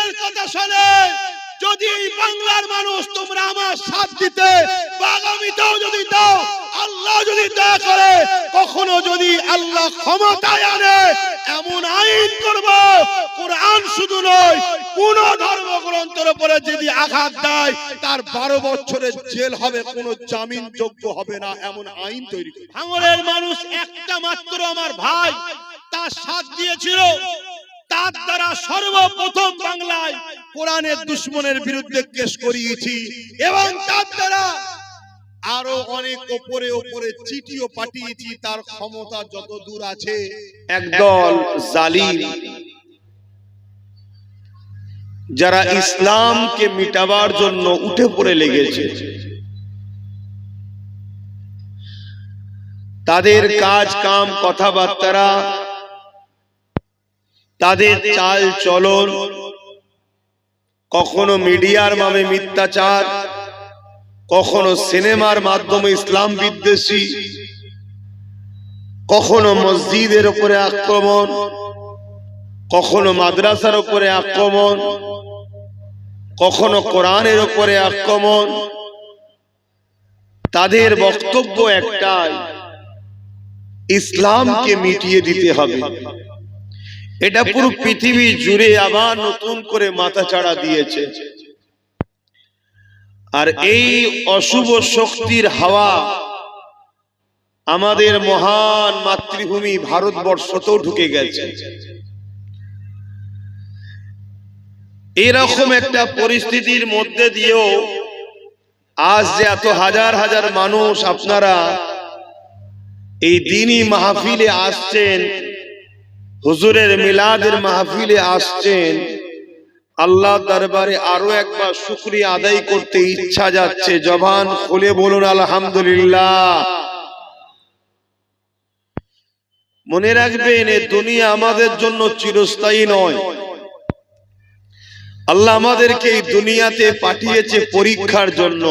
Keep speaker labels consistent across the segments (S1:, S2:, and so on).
S1: দিনের কথা শোনে, যদি এই বাংলার মানুষ তোমরা আমার সাথ দিতে আগামীতেও যদি দাও, আল্লাহ যদি দয়া করে, কখনো যদি আল্লাহ ক্ষমতায় আনে, এমন আইন করব, কোরআন শুধু নয় কোন ধর্মগ্রন্থের উপরে যদি আঘাত দেয় তার 12 বছরের জেল হবে, কোনো জামিন যোগ্য হবে না, এমন আইন তৈরি করব। ভাঙড়ের মানুষ একটা মাত্র আমার ভাই তার সাথ দিয়েছিল, তার দ্বারা সর্বপ্রথম বাংলায় কোরআনের দুশমনের বিরুদ্ধে কেস করিয়েছি, এবং তার দ্বারা আরো অনেক উপরে উপরে চিঠিও পাঠিয়েছি। তার ক্ষমতা যত দূর আছে,
S2: একদল জালিম যারা ইসলামকে মিটাবার জন্য উঠে পড়ে লেগেছে, তাদের কাজ কাম কথাবার্তা, তাদের চাল চলন, কখনো মিডিয়ার নামে মিথ্যাচার, কখনো সিনেমার মাধ্যমে ইসলাম বিদ্বেষী, কখনো মসজিদের উপরে আক্রমণ, কখনো মাদ্রাসার উপরে আক্রমণ, কখনো কোরআনের উপরে আক্রমণ। তাদের বক্তব্য একটাই, ইসলামকে মিটিয়ে দিতে হবে। এটা পুরো পৃথিবী জুড়ে আবার নতুন করে মাথাচাড়া দিয়েছে। আর এই অশুভ শক্তির হাওয়া আমাদের মহান মাতৃভূমি ভারতবর্ষতেও ঢুকে গেছে। এরকম একটা পরিস্থিতির মধ্যে দিয়েও আজ যে এত হাজার হাজার মানুষ আপনারা এই দ্বীনি মাহফিলে আসছেন, হুজুরের মিলাদের মাহফিলে আসছেন, আল্লাহ দরবারে আরো একবার শুকরিয়া আদায় করতে ইচ্ছা যাচ্ছে। জবান খুলে বলুন আলহামদুলিল্লাহ। মনে রাখবেন, এই দুনিয়া আমাদের জন্য চিরস্থায়ী নয়। আল্লাহ আমাদেরকে এই দুনিয়াতে পাঠিয়েছে পরীক্ষার জন্য।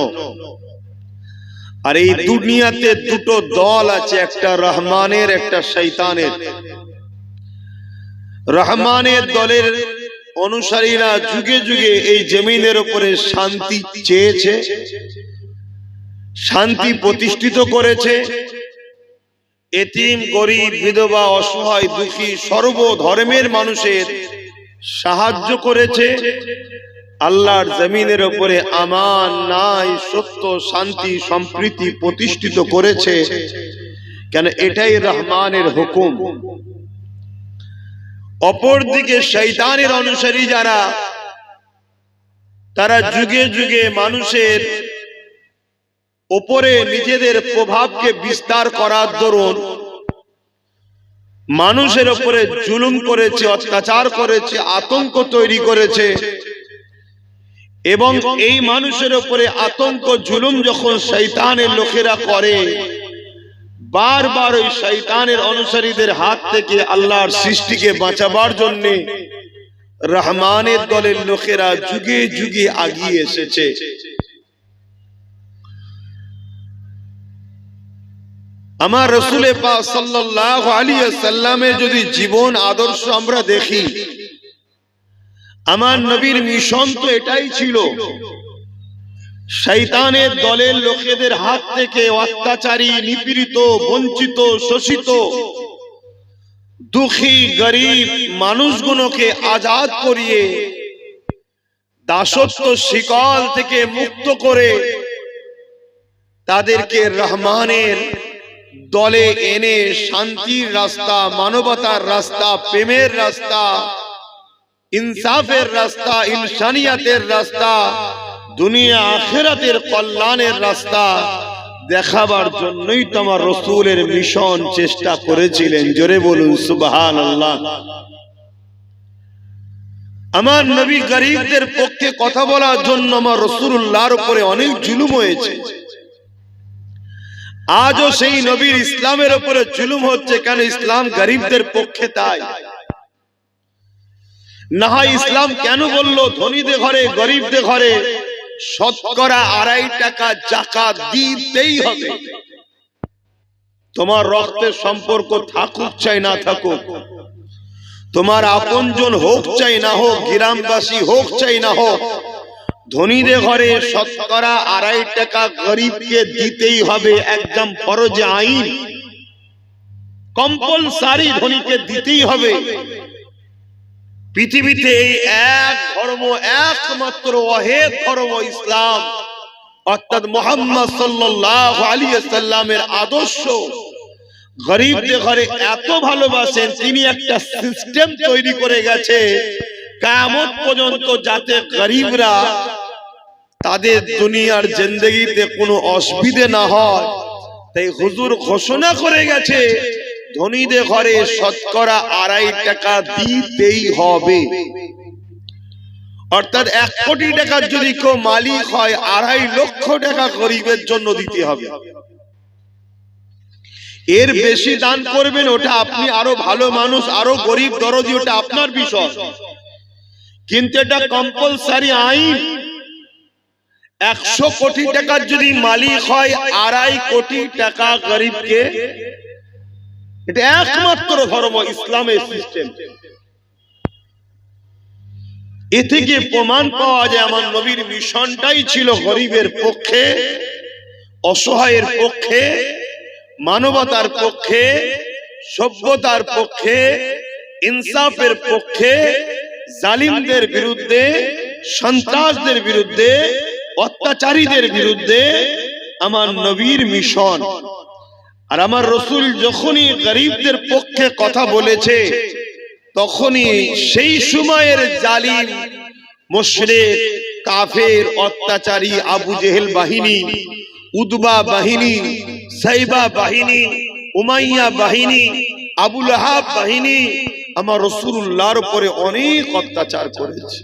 S2: আর এই দুনিয়াতে দুটো দল আছে, একটা রহমানের, একটা শয়তানের। রহমানের দলের অনুসারীরা যুগে যুগে এই জমিনের উপরে শান্তি চেয়েছে, শান্তি প্রতিষ্ঠিত করেছে, এতিম গরিব বিধবা অসহায় দুঃখী সর্ব ধর্মের মানুষের সাহায্য করেছে। আল্লাহর জমিনের উপরে আমান, ন্যায়, সত্য, শান্তি, সম্প্রীতি প্রতিষ্ঠিত করেছে। কেন? এটাই রহমানের হুকুম। অপরদিকে শয়তানের অনুসারী যারা, তারা যুগে যুগে মানুষের উপরে নিজেদের প্রভাবকে বিস্তার করার দরুন মানুষের উপরে জুলুম করেছে, অত্যাচার করেছে, আতঙ্ক তৈরি করেছে। এবং এই মানুষের উপরে আতঙ্ক জুলুম যখন শয়তানের লোকেরা করে, বারবার ওই শয়তানের অনুসারীদের হাত থেকে আল্লাহর সৃষ্টিকে বাঁচাবার জন্য রহমানের দলের লোকেরা যুগে যুগে আগিয়ে এসেছে। আমার রাসূল পাক সাল্লাল্লাহু আলাইহি ওয়াসাল্লামের যদি জীবন আদর্শ আমরা দেখি, আমার নবীর মিশন তো এটাই ছিল, শয়তানের দলের লোকেদের হাত থেকে অত্যাচারী, নিপীড়িত, বঞ্চিত, শোষিত, দুঃখী গরিব মানুষগুলোকে আজাদ করিয়ে দাসত্ব শিকল থেকে মুক্ত করে তাদেরকে রহমানের দলে এনে শান্তির রাস্তা, মানবতার রাস্তা, প্রেমের রাস্তা, ইনসাফের রাস্তা, ইনসানিয়াতের রাস্তা, দুনিয়া আখিরাতের কল্যাণের রাস্তা দেখাবার জন্যই তো আমার রাসূলের মিশন চেষ্টা করেছিলেন। জোরে বলুন সুবহানাল্লাহ। আমার নবী গরিবদের পক্ষে কথা বলার জন্য আমার রাসূলুল্লাহর উপরে অনেক জুলুম হয়েছে। আজও সেই নবীর ইসলামের উপরে জুলুম হচ্ছে। কেন? ইসলাম গরিবদের পক্ষে। তাই না হয় ইসলাম কেন বললো ধনীদের ঘরে গরিবদের ঘরে শতকরা 2.5 টাকা যাকাত দিতেই হবে? তোমার রক্তের সম্পর্ক থাকুক চাই না থাকুক, তোমার আপনজন হোক চাই না হোক, গ্রামবাসী হোক চাই না হোক, ধনীদের ঘরে শতকরা 2.5 টাকা গরিবকে দিতেই হবে, একদম ফরজে আইন, কম্পালসারি, ধনীকে দিতেই হবে। পৃথিবীতে এই এক ধর্ম, একমাত্র ওয়াহিদ ধর্ম ইসলাম, অর্থাৎ মুহাম্মদ সাল্লাল্লাহু আলাইহি ওয়াসাল্লামের আদর্শ গরিবদের ঘরে এত ভালোবাসেন, তিনি একটা সিস্টেম তৈরি করে গেছে কিয়ামত পর্যন্ত, যাতে গরিবরা তাদের দুনিয়ার জিন্দেগিতে কোনো অসুবিধা না হয়। তাই হুজুর ঘোষণা করে গেছে ধনীদের ঘরে শতকরা 2.5 টাকা দিতেই হবে। অর্থাৎ 1 কোটি টাকার যদি কেউ মালিক হয়, 2.5 লক্ষ টাকা গরিবের জন্য দিতে হবে। এর বেশি দান করবেন, ওটা আপনি আরো ভালো মানুষ, আরো গরিব দরদি, ওটা আপনার বিষয়, কিন্তু এটা কম্পালসারি আইন। 100 কোটি টাকার যদি মালিক হয়, 2.5 কোটি টাকা গরিবকে, এটা একমাত্র ধর্ম ইসলামের সিস্টেম। এ থেকে প্রমাণ পাওয়া যায় আমার নবীর মিশনটাই ছিল গরিবের পক্ষে, অসহায়ের পক্ষে, মানবতার পক্ষে, সভ্যতার পক্ষে, ইনসাফের পক্ষে, জালিমদের বিরুদ্ধে, সন্ত্রাসদের বিরুদ্ধে, অত্যাচারীদের বিরুদ্ধে আমার নবীর মিশন। আর আমার রাসূল যখনই গরিবদের পক্ষে কথা বলেছে, তখনই সেই সময়ের জালিম, মুশরিক, কাফের, অত্যাচারী আবু জেহেল বাহিনী, উদবা বাহিনী, সাইবা বাহিনী, উমাইয়া বাহিনী, আবু লাহাব বাহিনী আমার রাসূলুল্লাহর উপরে অনেক অত্যাচার করেছে।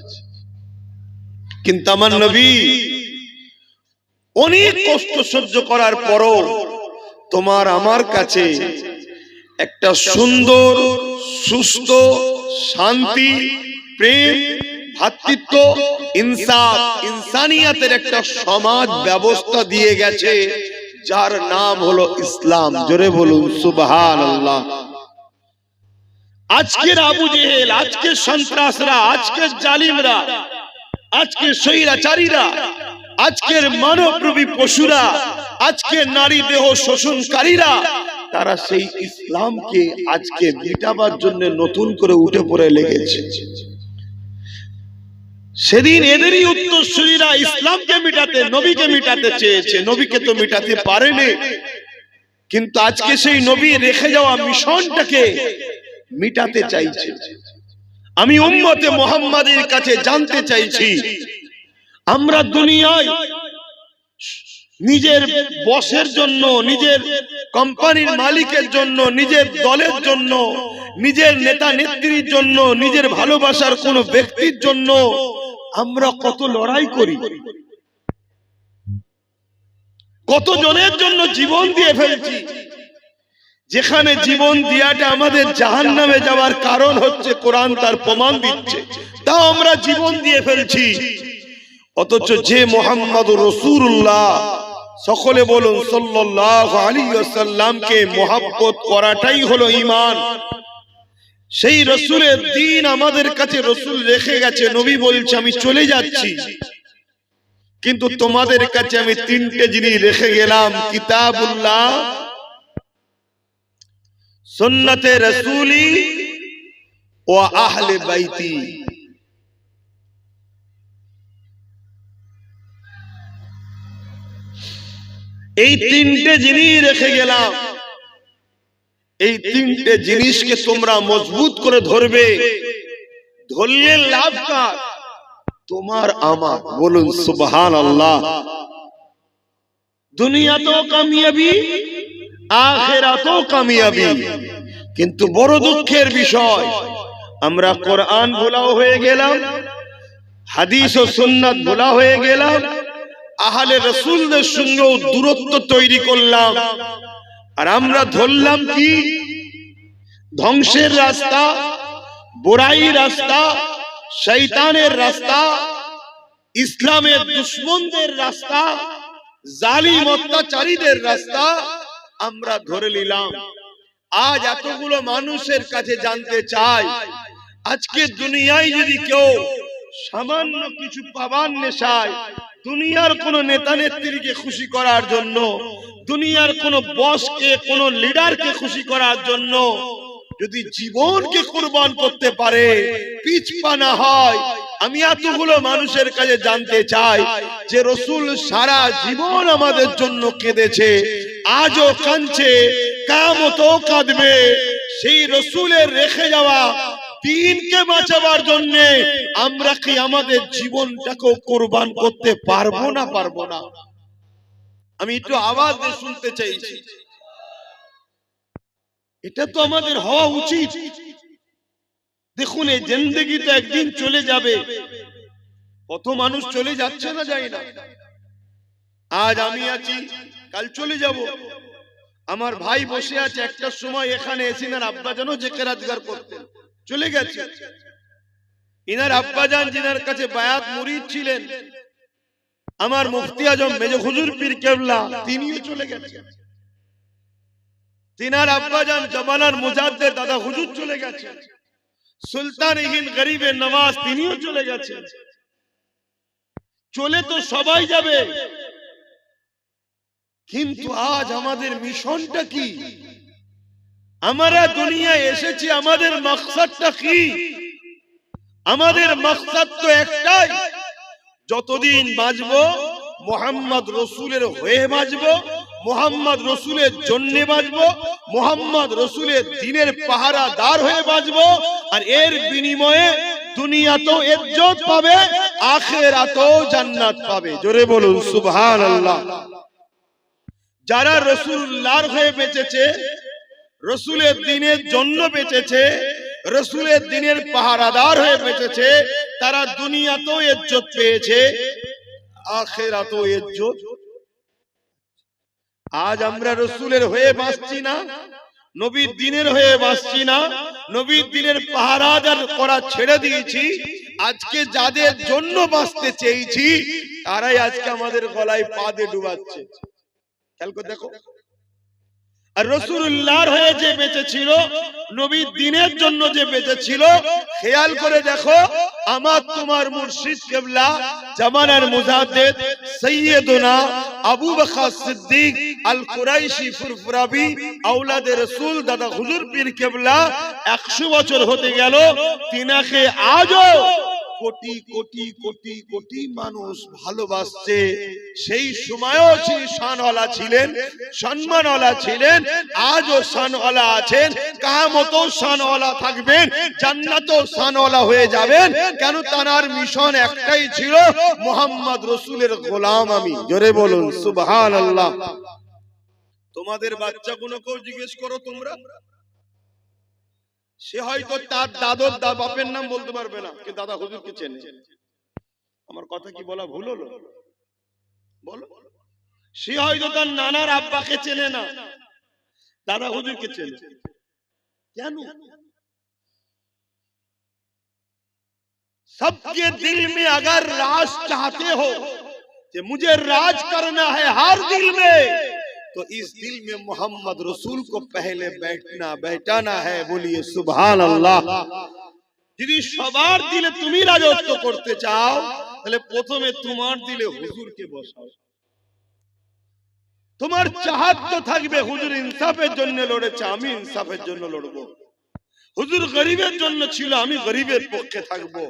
S2: কিন্তু আমার নবী অনেক কষ্ট সহ্য করার পরও তোমার আমার কাছে একটা সুন্দর, সুস্থ, শান্তি, প্রেম, ভ্রাতৃত্ব, ইনসাফ, ইনসানিয়াতের একটা সমাজ ব্যবস্থা দিয়ে গেছে, যার নাম হলো ইসলাম। জোরে বলুন সুবহানাল্লাহ। আজকের আবু জেহেল, আজকের সন্ত্রাসরা, আজকের জালিমরা, আজকের স্বৈরাচারীরা, আজকের মানবরূপী পশুরা, আজকের নারী দেহ শোষণকারীরা, তারা সেই ইসলামকে আজকে মিটাবার জন্য নতুন করে উঠে পড়ে লেগেছে। সেদিন এদেরই উত্তরসূরিরা ইসলামকে মিটাতে, নবীকে মিটাতে চেয়েছে, নবীকে তো মিটাতে পারেনি, কিন্তু আজকে সেই নবী রেখে যাওয়া মিশনটাকে মিটাতে চাইছে। আমি উম্মতে মুহাম্মাদের কাছে জানতে চাইছি, আমরা দুনিয়ায় নিজের বসের জন্য, নিজের কোম্পানির মালিকের জন্য, নিজের দলের জন্য, নিজের নেতা নেত্রীর জন্য, নিজের ভালোবাসার কোন ব্যক্তির জন্য আমরা কত লড়াই করি, কত জনের জন্য জীবন দিয়ে ফেলছি, যেখানে জীবন দিয়াটা আমাদের জাহান্নামে যাওয়ার কারণ হচ্ছে, কোরআন তার প্রমাণ দিচ্ছে, তাও আমরা জীবন দিয়ে ফেলছি। অথচ যে মুহাম্মদুর রাসূলুল্লাহ, সকলে বলুন সাল্লাল্লাহু আলাইহি ওয়াসাল্লামকে মুহাব্বত করাটাই হলো ঈমান। সেই রাসূলের দ্বীন আমাদের কাছে রাসূল রেখে গেছে, নবী বলছে আমি চলে যাচ্ছি, কিন্তু তোমাদের কাছে আমি 3টে জিনিস রেখে গেলাম, কিতাবুল্লাহ, সুন্নতে রাসূলি ও আহলে বাইতি। এই 3টে জিনিস রেখে গেলাম। এই 3টে জিনিসকে তোমরা মজবুত করে ধরবে, ধরলে লাভ কার? তোমার আমার। বলুন সুবহানাল্লাহ। দুনিয়াতেও কামিয়াবি, আখিরাতেও কামিয়াবি। কিন্তু বড় দুঃখের বিষয়, আমরা কোরআন ভোলাও হয়ে গেলাম, হাদিস ও সুন্নাত ভোলা হয়ে গেলাম, আহলে রাসূলদের সঙ্গেও দূরত্ব তৈরি করলাম। আর আমরা ধরলাম কি? ধ্বংসের রাস্তা, বুরাই রাস্তা, শয়তানের রাস্তা, ইসলামের দুশমনদের রাস্তা, জালিম অত্যাচারীদের রাস্তা আমরা ধরে নিলাম। আজ এতগুলো মানুষের কাছে জানতে চাই, আজকে দুনিয়ায় যদি কেউ সামান্য কিছু পাবার নেশায় দুনিয়ার কোন নেতা নেত্রীকে খুশি করার জন্য, দুনিয়ার কোন বসকে, কোন লিডারকে খুশি করার জন্য যদি জীবনকে কুরবান করতে পারে, পিছপা না হয়, আমি এতগুলো মানুষের কাছে জানতে চাই যে রাসূল সারা জীবন আমাদের জন্য কেঁদেছে, আজও কাঁদছে, কিয়ামতেও কাঁদবে। সেই রাসূলের রেখে যাওয়া দ্বীনকে বাঁচাবার জন্য আমরা কি আমাদের জীবনটাকে কুরবান করতে পারবো না পারবো না? আমি একটু আওয়াজ দিয়ে শুনতে চাইছি। এটা তো আমাদের হওয়া উচিত। দেখুন, এই জিন্দেগি তো একদিন চলে যাবে। কত মানুষ চলে যাচ্ছে না, যায় না। আজ আমি আছি, কাল চলে যাব। আমার ভাই বসে আছে, একটা সময় এখানে এসে ইনার আব্বাজান জিকির আজগার করতেন, চলে গেছে। ইনার আব্বাজান যিনার কাছে বায়াত মুরিদ ছিলেন, আমার মুফতি আজম মেজর হুজুর পীর কেবলা, তিনিও চলে গেছেন। তিনার আব্বাজান জামানার মুজাদ্দেদ দাদা হুজুর চলে গেছেন। সুলতান হিন্দ গরিবে নওয়াজ, তিনিও চলে গেছেন। চলে তো সবাই যাবে, কিন্তু আজ আমাদের মিশনটা কি? আমরা দুনিয়ায় এসেছি, আমাদের মাকসাদটা কি? আমাদের মাকসাদ তো একটাই, যতদিন বাঁচবো মুহাম্মদ রাসূলের হয়ে বাঁচবো, মুহাম্মদ রাসূলের জন্য বাঁচবো, মুহাম্মদ রাসূলের দ্বীনের পাহারাদার হয়ে বাঁচবো। আর এর বিনিময়ে দুনিয়াতেও ইজ্জত পাবে, আখিরাতেও জান্নাত পাবে। জোরে বলুন সুবহানাল্লাহ। যারা রাসূলুল্লাহর হয়ে বেঁচেছে, রাসূলের দ্বীনের জন্য বেঁচেছে, রাসূলের দ্বীনের পাহারাদার হয়ে বেঁচেছে, তারা দুনিয়াতেও ইজ্জত পেয়েছে, আখিরাতেও ইজ্জত। আজ আমরা রাসূলের হয়ে বাঁচছি না, নবীর দ্বীনের হয়ে বাঁচছি না, নবীর দ্বীনের পাহারাদার করা ছেড়ে দিয়েছি। আজকে যাদের জন্য বাঁচতে চেয়েছি, তারাই আজকে আমাদের গলায় পা দিয়ে ডুবাচ্ছে। খেয়াল করে দেখো। আর রাসূলুল্লাহর হয়ে যে বেঁচে ছিল, নবীর দ্বীনের জন্য যে বেঁচে ছিল, খেয়াল করে দেখো, আমার তোমার মুর্শিদ কেবলা জামানার মুজাদ্দেদ সৈয়দনা আবু বকর সিদ্দিক আল কুরাইশি ফুরফুরাবি আওলাদে রাসূল দাদা হুজুর পীর কেবলা 100 বছর হতে গেল, তিনাকে আজও কোটি কোটি কোটি কোটি মানুষ ভালোবাসছে। সেই সময়ও তিনি শানওয়ালা ছিলেন, সম্মানওয়ালা ছিলেন, আজও শানওয়ালা আছেন, কিয়ামতেও শানওয়ালা থাকবেন, জান্নাতেও শানওয়ালা হয়ে যাবেন। কেন? তার মিশন একটাই ছিল, মুহাম্মদ রাসূলের গোলাম আমি। জোরে বলুন সুবহানাল্লাহ। তোমাদের বাচ্চাগুলোকেও জিজ্ঞেস করো তোমরা, সে হয়তো তার দাদর বাপের নাম বলতে পারবে না, কিন্তু দাদা হুজুরকে চেনে। আমার কথা কি বলা ভুল হলো? বলো। সে হয়তো তার নানার আব্বাকে চেনে না, দাদা হুজুরকে চেনে। কেন? सबके दिल में अगर राज चाहते हो कि मुझे राज करना है हर दिल में, तो इस दिल में मोहम्मद रसूल को पहले बैठाना है। बोलिए सुभान अल्लाह। यदि सबार दिले तुमी राजत्व करते चाओ, তাহলে প্রথমে তোমার দিলে হুজুরকে বসাও। তোমার চাহত তো থাকবে হুজুর ইনসাফের জন্য লড়েছে, আমি ইনসাফের জন্য লড়বো। হুজুর গরিবের জন্য ছিল, আমি গরিবের পক্ষে থাকবো।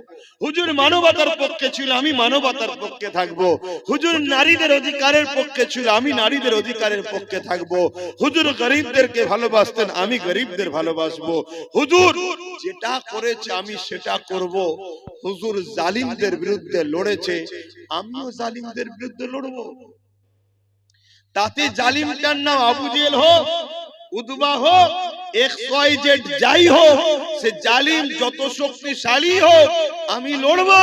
S2: হুজুর মানবতার পক্ষে ছিল, আমি মানবতার পক্ষে থাকবো। হুজুর নারীদের অধিকারের পক্ষে ছিল, আমি নারীদের অধিকারের পক্ষে থাকবো। হুজুর গরিবদেরকে ভালোবাসতেন, আমি গরিবদের ভালোবাসবো। হুজুর যেটা করেছে আমি সেটা করব। হুজুর জালিমদের বিরুদ্ধে লড়েছে, আমিও জালিমদের বিরুদ্ধে লড়বো। তাতে জালিমটার নাম আবু জেহেল হোক, উতবা হোক, XYZ যাই হোক, সে জালিম যত শক্তিশালী হোক, আমি লড়বো।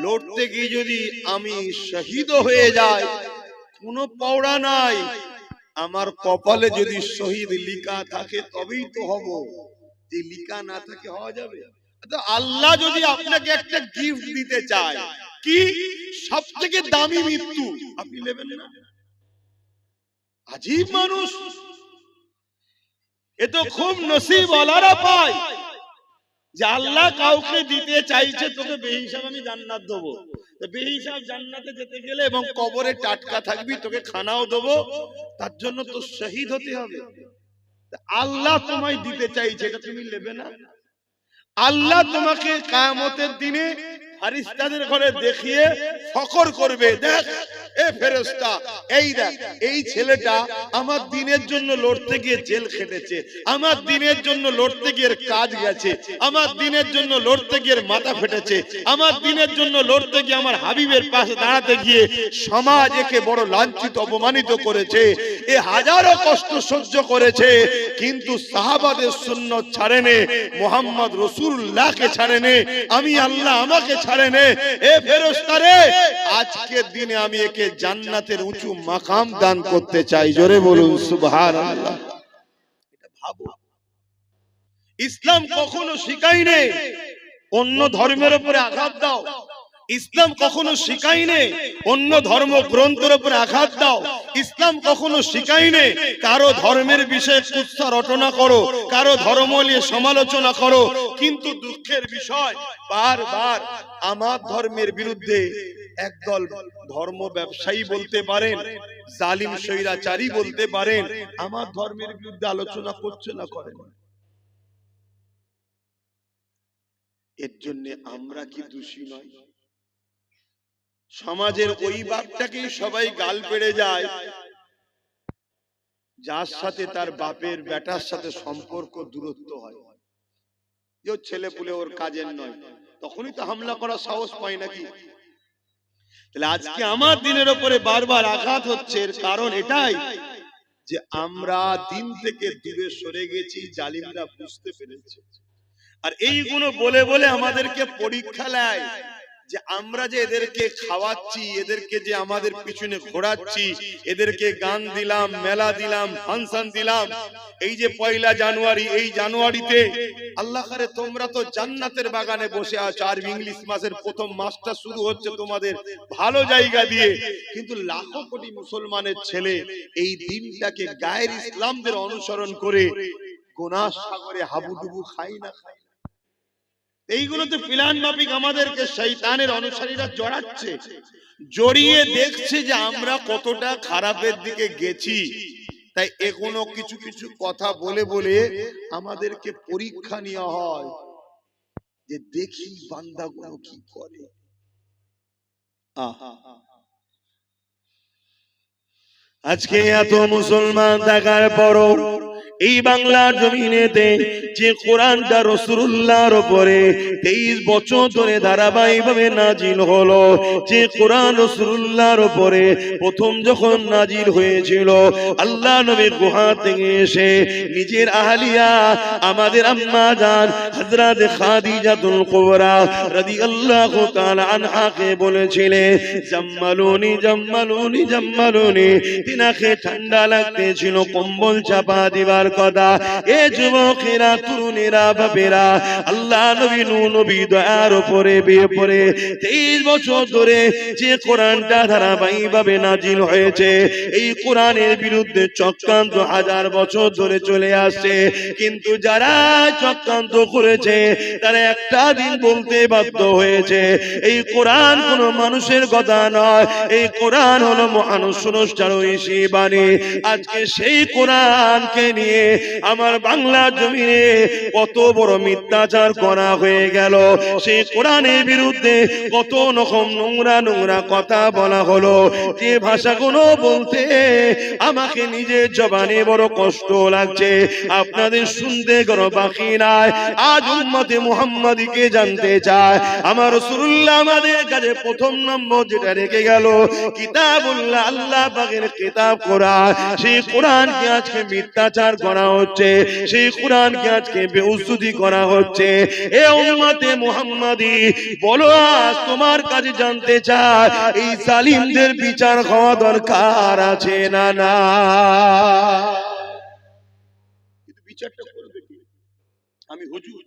S2: লড়তে গিয়ে যদি আমি শহীদ হয়ে যাই, কোনো পাওড়া নাই। আমার কপালে যদি শহীদ লিখা থাকে তবেই তো হব, যে লিখা না থাকে হওয়া যাবে? তো আল্লাহ যদি আপনাকে একটা গিফট দিতে চায়, কি সবথেকে দামি মৃত্যু, আপনি নেবেন না? আজীব মানুষ, এ তো খুব নসিব ওয়ালারা পায়।
S1: যে আল্লাহ কাউকে দিতে চাইছে তোকে বেহিসাব আমি জান্নাত দেবো, বেহিসাব জান্নাতে যেতে গেলে এবং কবরে টাটকা থাকবি, তোকে খানাও দেবো, তার জন্য তো শহীদ হতে হবে। আল্লাহ তোমায় দিতে চাইছে, এটা তুমি নেবে না? আল্লাহ তোমাকে কিয়ামতের দিনে ফেরেশতাদের ঘরে দেখিয়ে ফখর করবে, দেখ এ ফেরেশতা, এই দেখ এই ছেলেটা আমার দিনের জন্য লড়তে গিয়ে জেল খেটেছে, আমার দিনের জন্য লড়তে গিয়ে কাজ গেছে, আমার দিনের জন্য লড়তে গিয়ে মাথা ফেটেছে, আমার দিনের জন্য লড়তে গিয়ে আমার হাবিবের পাশে দাঁড়াতে গিয়ে সমাজ একে বড় লাঞ্ছিত অপমানিত করেছে, এ হাজারো কষ্ট সহ্য করেছে, কিন্তু সাহাবাদের সুন্নাত ছাড়েনি, মুহাম্মদ রাসূলুল্লাহকে ছাড়েনি, আমি আল্লাহ আমাকে ছাড়েনি। এ ফেরেশতা রে, আজকের দিনে আমি একে জান্নাতের উঁচু মাকাম দান করতে চাই। জোরে বলুন সুবহানাল্লাহ। এটা ভাবো, ইসলাম কখনো শিখায়নি অন্য ধর্মের উপরে আঘাত দাও, ইসলাম কখনো শিখায়নি অন্য ধর্ম গ্রন্থের উপরে আঘাত দাও, ইসলাম কখনো শিখায়নি কারো ধর্মের বিষয়ে কুৎসা রটনা করো, কারো ধর্ম নিয়ে সমালোচনা করো। কিন্তু দুঃখের বিষয়, বারবার আমার ধর্মের বিরুদ্ধে একদল ধর্ম ব্যবসায়ী বলতে পারেন, জালিম স্বৈরাচারী বলতে পারেন, আমার ধর্মের বিরুদ্ধে আলোচনা করছে না, করে না। এর জন্য আমরা কি দোষী নয়? সমাজের ওই বাপটাকেই সবাই গাল পেড়ে যায় যার সাথে তার বাপের বেটার সাথে সম্পর্ক দূরত্ব হয়, যে ছেলে পুলে ওর কাজের নয়, তখনই তো হামলা করার সাহস পায় নাকি? তাহলে আজকে আমার দিনের উপরে বারবার আঘাত হচ্ছে, এর কারণ এটাই যে আমরা দিন থেকে দূরে সরে গেছি, জালিমরা বুঝতে পেরেছে। আর এইগুলো বলে বলে আমাদেরকে পরীক্ষা নেয় যে আমরা যে এদেরকে খাওয়াচ্ছি, এদেরকে যে আমাদের পিছনে ঘোরাচ্ছি, এদেরকে গান দিলাম, মেলা দিলাম, ফাংশন দিলাম, এই যে পয়লা জানুয়ারি, এই জানুয়ারিতে আল্লাহ করে তোমরা তো জান্নাতের বাগানে বসে আছো, আর ইংলিশ মাসের প্রথম মাসটা শুরু হচ্ছে তোমাদের ভালো জায়গা দিয়ে, কিন্তু লাখো কোটি মুসলমানের ছেলে এই দিনটাকে গায়ের ইসলামদের অনুসরণ করে গুনাহ সাগরে হাবুডুবু খায় না। এইগুলোতে প্ল্যান মাফিক আমাদেরকে শয়তানের অনুসারীরা জড়াচ্ছে, জড়িয়ে দেখছে যে আমরা কতটা খারাপের দিকে গেছি, তাই এগুলো কিছু কিছু কথা বলে বলে আমাদেরকে পরীক্ষা নেওয়া হয় যে দেখি বান্দাগুলো কি করে। আজকে এত মুসলমান থাকার পরও এই বাংলার জমিনেতে যে কোরআনটা রাসূলুল্লাহর উপরে 23 বছর ধরে ধারাবাহিকভাবে নাজিল হলো, যে কোরআন রাসূলুল্লাহর উপরে প্রথম যখন নাজিল হয়েছিল, আল্লাহ নবী গুহা থেকে এসে নিজের আহলিয়া আমাদের আম্মা জান হযরত খাদিজাতুল কুবরা রাদিয়াল্লাহু তাআলা আনহাকে বলেছিলেন, জাম্মালুনি জাম্মালুনি জাম্মালুনি, তিনাকে ঠান্ডা লাগতেছিল, কম্বল চাপা দিবার কথা। এ যুবকেরা, তরুণেরা, বাপেরা, আল্লাহ নবী নবী দয়ার উপরে বিয়ে পড়ে 23 বছর ধরে যে কোরআনটা ধারাবাহিকভাবে নাজিল হয়েছে, এই কোরআনের বিরুদ্ধে চক্রান্ত হাজার বছর ধরে চলে আসছে, কিন্তু যারা চক্রান্ত করেছে তারা একটা দিন বলতে বাধ্য হয়েছে, এই কোরআন কোন মানুষের কথা নয়, এই কোরআন হলো মহান স্রষ্টার ঐশী বাণী। আজকে সেই কোরআনকে নিয়ে আমার বাংলা জমিনে কত বড় মিথ্যাচার করা হয়ে গেল, সেই কোরআনের বিরুদ্ধে কত রকম নোংরা নোংরা কথা বলা হলো, যে ভাষাগুলো বলতে আমাকে নিজের জবানে বড় কষ্ট লাগছে, আপনাদের শুনতে কোনো বাকি নাই। আজ উম্মতে মুহাম্মাদীকে জানতে চায়, আমার রাসূলুল্লাহ আমাদের কাছে প্রথম নম্বর যেটা রেখে গেল কিতাবুল্লাহ, আল্লাহ পাকের কিতাব কোরআন, সেই কোরআনকে আজকে মিথ্যাচার করা হচ্ছে, সেই কোরআনকে আজকে বেউসুদি করা হচ্ছে। এ উম্মতে মুহাম্মাদী, বলো আজ তোমার কাছে জানতে চাই, এই জালিমদের বিচার হওয়া দরকার আছে না না? কিন্তু বিচারটা করবে কে? আমি হুজুর,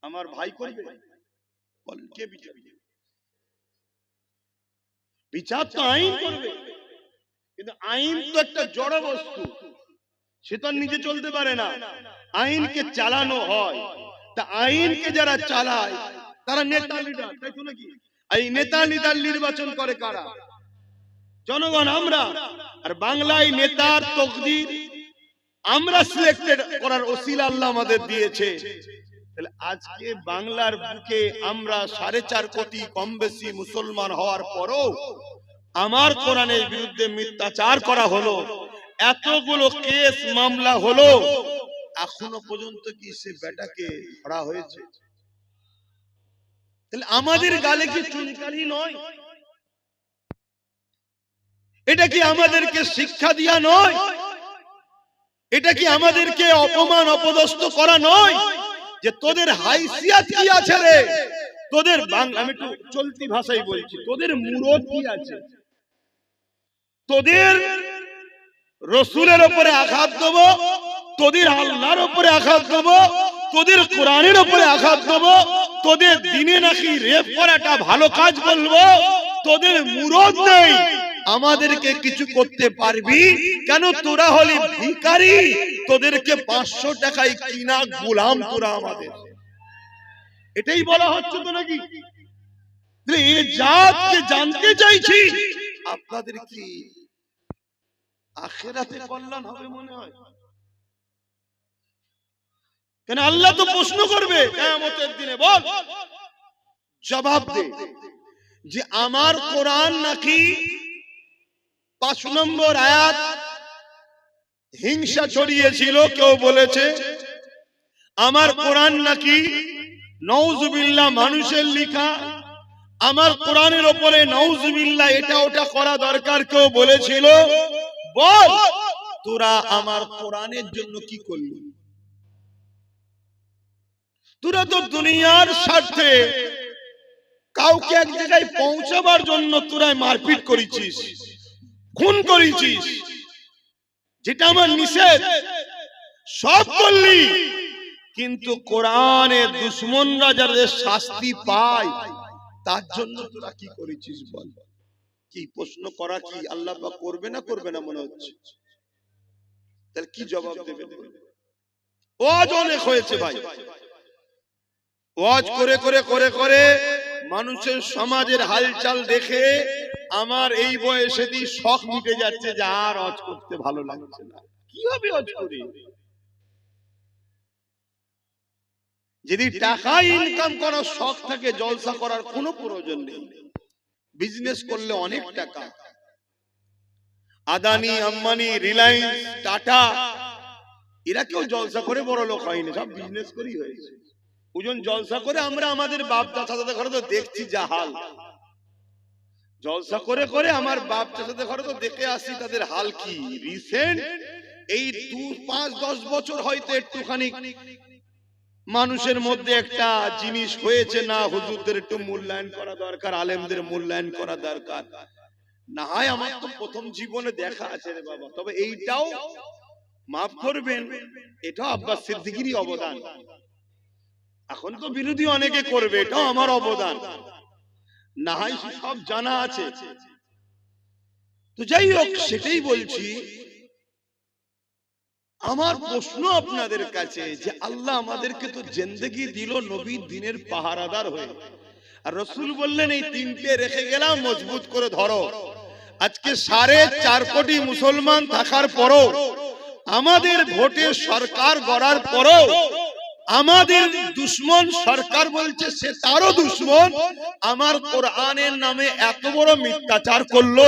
S1: আমার ভাই করবে? বলেন কে বিচার? বিচার তো আইন করবে, কিন্তু আইন তো একটা জড় বস্তু, সে তো নিজে চলতে পারে না, আইনকে চালানো হয়। তা আইনকে যারা চালায় তারা নেতা লিডার, তাই তো নাকি? এই নেতা লিডার নির্বাচন করে কারা? জনগণ, আমরা। আর বাংলায় নেতার তকদির আমরা সিলেক্টেড করার ওসিলা আল্লাহ আমাদের দিয়েছে। তাহলে আজকে বাংলার বুকে আমরা 4.5 কোটি কম বেশি মুসলমান হওয়ার পরও আমার কোরআনের বিরুদ্ধে মিথ্যাচার করা হলো, এতগুলো কেস মামলা হলো, এখনো পর্যন্ত কি সে বেটাকে ধরা হয়েছে? তাহলে আমাদের গালে কি চুনকালি নয়? এটা কি আমাদেরকে শিক্ষা দিয়া নয়? এটা কি আমাদেরকে অপমান অপদস্থ করা নয়? যে তোদের হাইসিয়াত কি আছে রে, তোদের বাংলা, আমি একটু চলতি ভাষায় বলছি, তোদের মুরদ কি আছে? তোদের রসুলের উপরে আঘাত দেব, তোদের আল্লাহর উপরে আঘাত দেব, তোদের কোরআনের উপরে আঘাত দেব, তোদের দিনে নাকি রেপ করাটা ভালো কাজ বলবো, তোদের মুরদ নেই, আমাদেরকে কিছু করতে পারবি কেন? তোরা হলি ভিখারি, তোদেরকে 500 টাকায় কিনা গোলাম তোরা আমাদের। এটাই বলা হচ্ছে তো নাকি? এই জাতকে জানতে চাইছি, আপনাদের কি আখিরাতে কল্যাণ হবে মনে হয়? কেন আল্লাহ তো প্রশ্ন করবে কিয়ামতের দিনে, বল, জবাব দে যে আমার কোরআন নাকি 5 নম্বর আয়াত হিংসা ছড়িয়েছিল, কেউ বলেছে আমার কোরআন নাকি নাউজুবিল্লাহ মানুষের লেখা, আমার কোরআনের উপরে নাউজুবিল্লাহ এটা ওটা করা দরকার, কেউ বলেছিল। বল, তোরা আমার কোরআনের জন্য কি করলি? তোরা তো দুনিয়ার স্বার্থে কাউকে এক জায়গায় পৌঁছাবার জন্য তোরা মারপিট করেছিস, খুন করেছিস, যেটা আমার নিষেধ, সব করলি। কিন্তু কোরআনের দুশমনরা যাদের শাস্তি পায় তার জন্য তোরা কি করেছিস বল? কি প্রশ্ন করা কি আল্লাহ পাক করবে না করবে না মনে হচ্ছে? তাহলে কি জবাব দেবে? ওয়াজ অনেক হয়েছে ভাই, ওয়াজ করে করে করে করে মানুষের সমাজের হালচাল দেখে আমার এই বয়সে শখ মিটে যাচ্ছে যে আর ওয়াজ করতে ভালো লাগছে না। কিভাবে ওয়াজ করি? যদি টাকা ইনকাম করার শখ থাকে, জলসা করার কোনো প্রয়োজন নেই। বিজনেস করলে অনেক টাকা, আদানি, আম্বানি, রিলায়েন্স, টাটা, এরা কেউ জলসা করে বড় লোক হয়নি, সব বিজনেস করেই হয়েছে। ওজন জলসা করে আমরা আমাদের বাপ চাচাদের ঘরে তো দেখছি যা হাল, জলসা করে করে আমার বাপ চাচাদের ঘরে তো দেখে আসি তাদের হাল কি। রিসেন্ট এই 2-5-10 বছর হয়তো একটুখানি মানুষের মধ্যে একটা জিনিস হয়েছে, না হুজুরদের একটু মূল্যায়ন করা দরকার, আলেমদের মূল্যায়ন করা দরকার। না হয় আমার তো প্রথম জীবনে দেখা আছে রে বাবা। তবে এইটাও মাফ করবেন, এটা আব্বাস সিদ্দিকীরই অবদান। এখন তো বিরোধী অনেকে করবে, এটাও আমার অবদান, না হয় সব জানা আছে। তো যাই হোক, সেটাই বলছি। আমার প্রশ্ন আপনাদের কাছে যে আল্লাহ আমাদেরকে তো জিন্দেগি দিল নবীর দিনের পাহারাদার হয়ে, আর রাসূল বললেন এই 3টে রেখে গেলাম, মজবুত করে ধরো। আজকে 4.5 কোটি মুসলমান থাকার পরও, আমাদের ভোটে সরকার গড়ার পরও আমাদের দুশ্মন সরকার বলছে সে তারও দুশ্মন, আমার কোরআনের নামে এত বড় মিথ্যাচার করলো,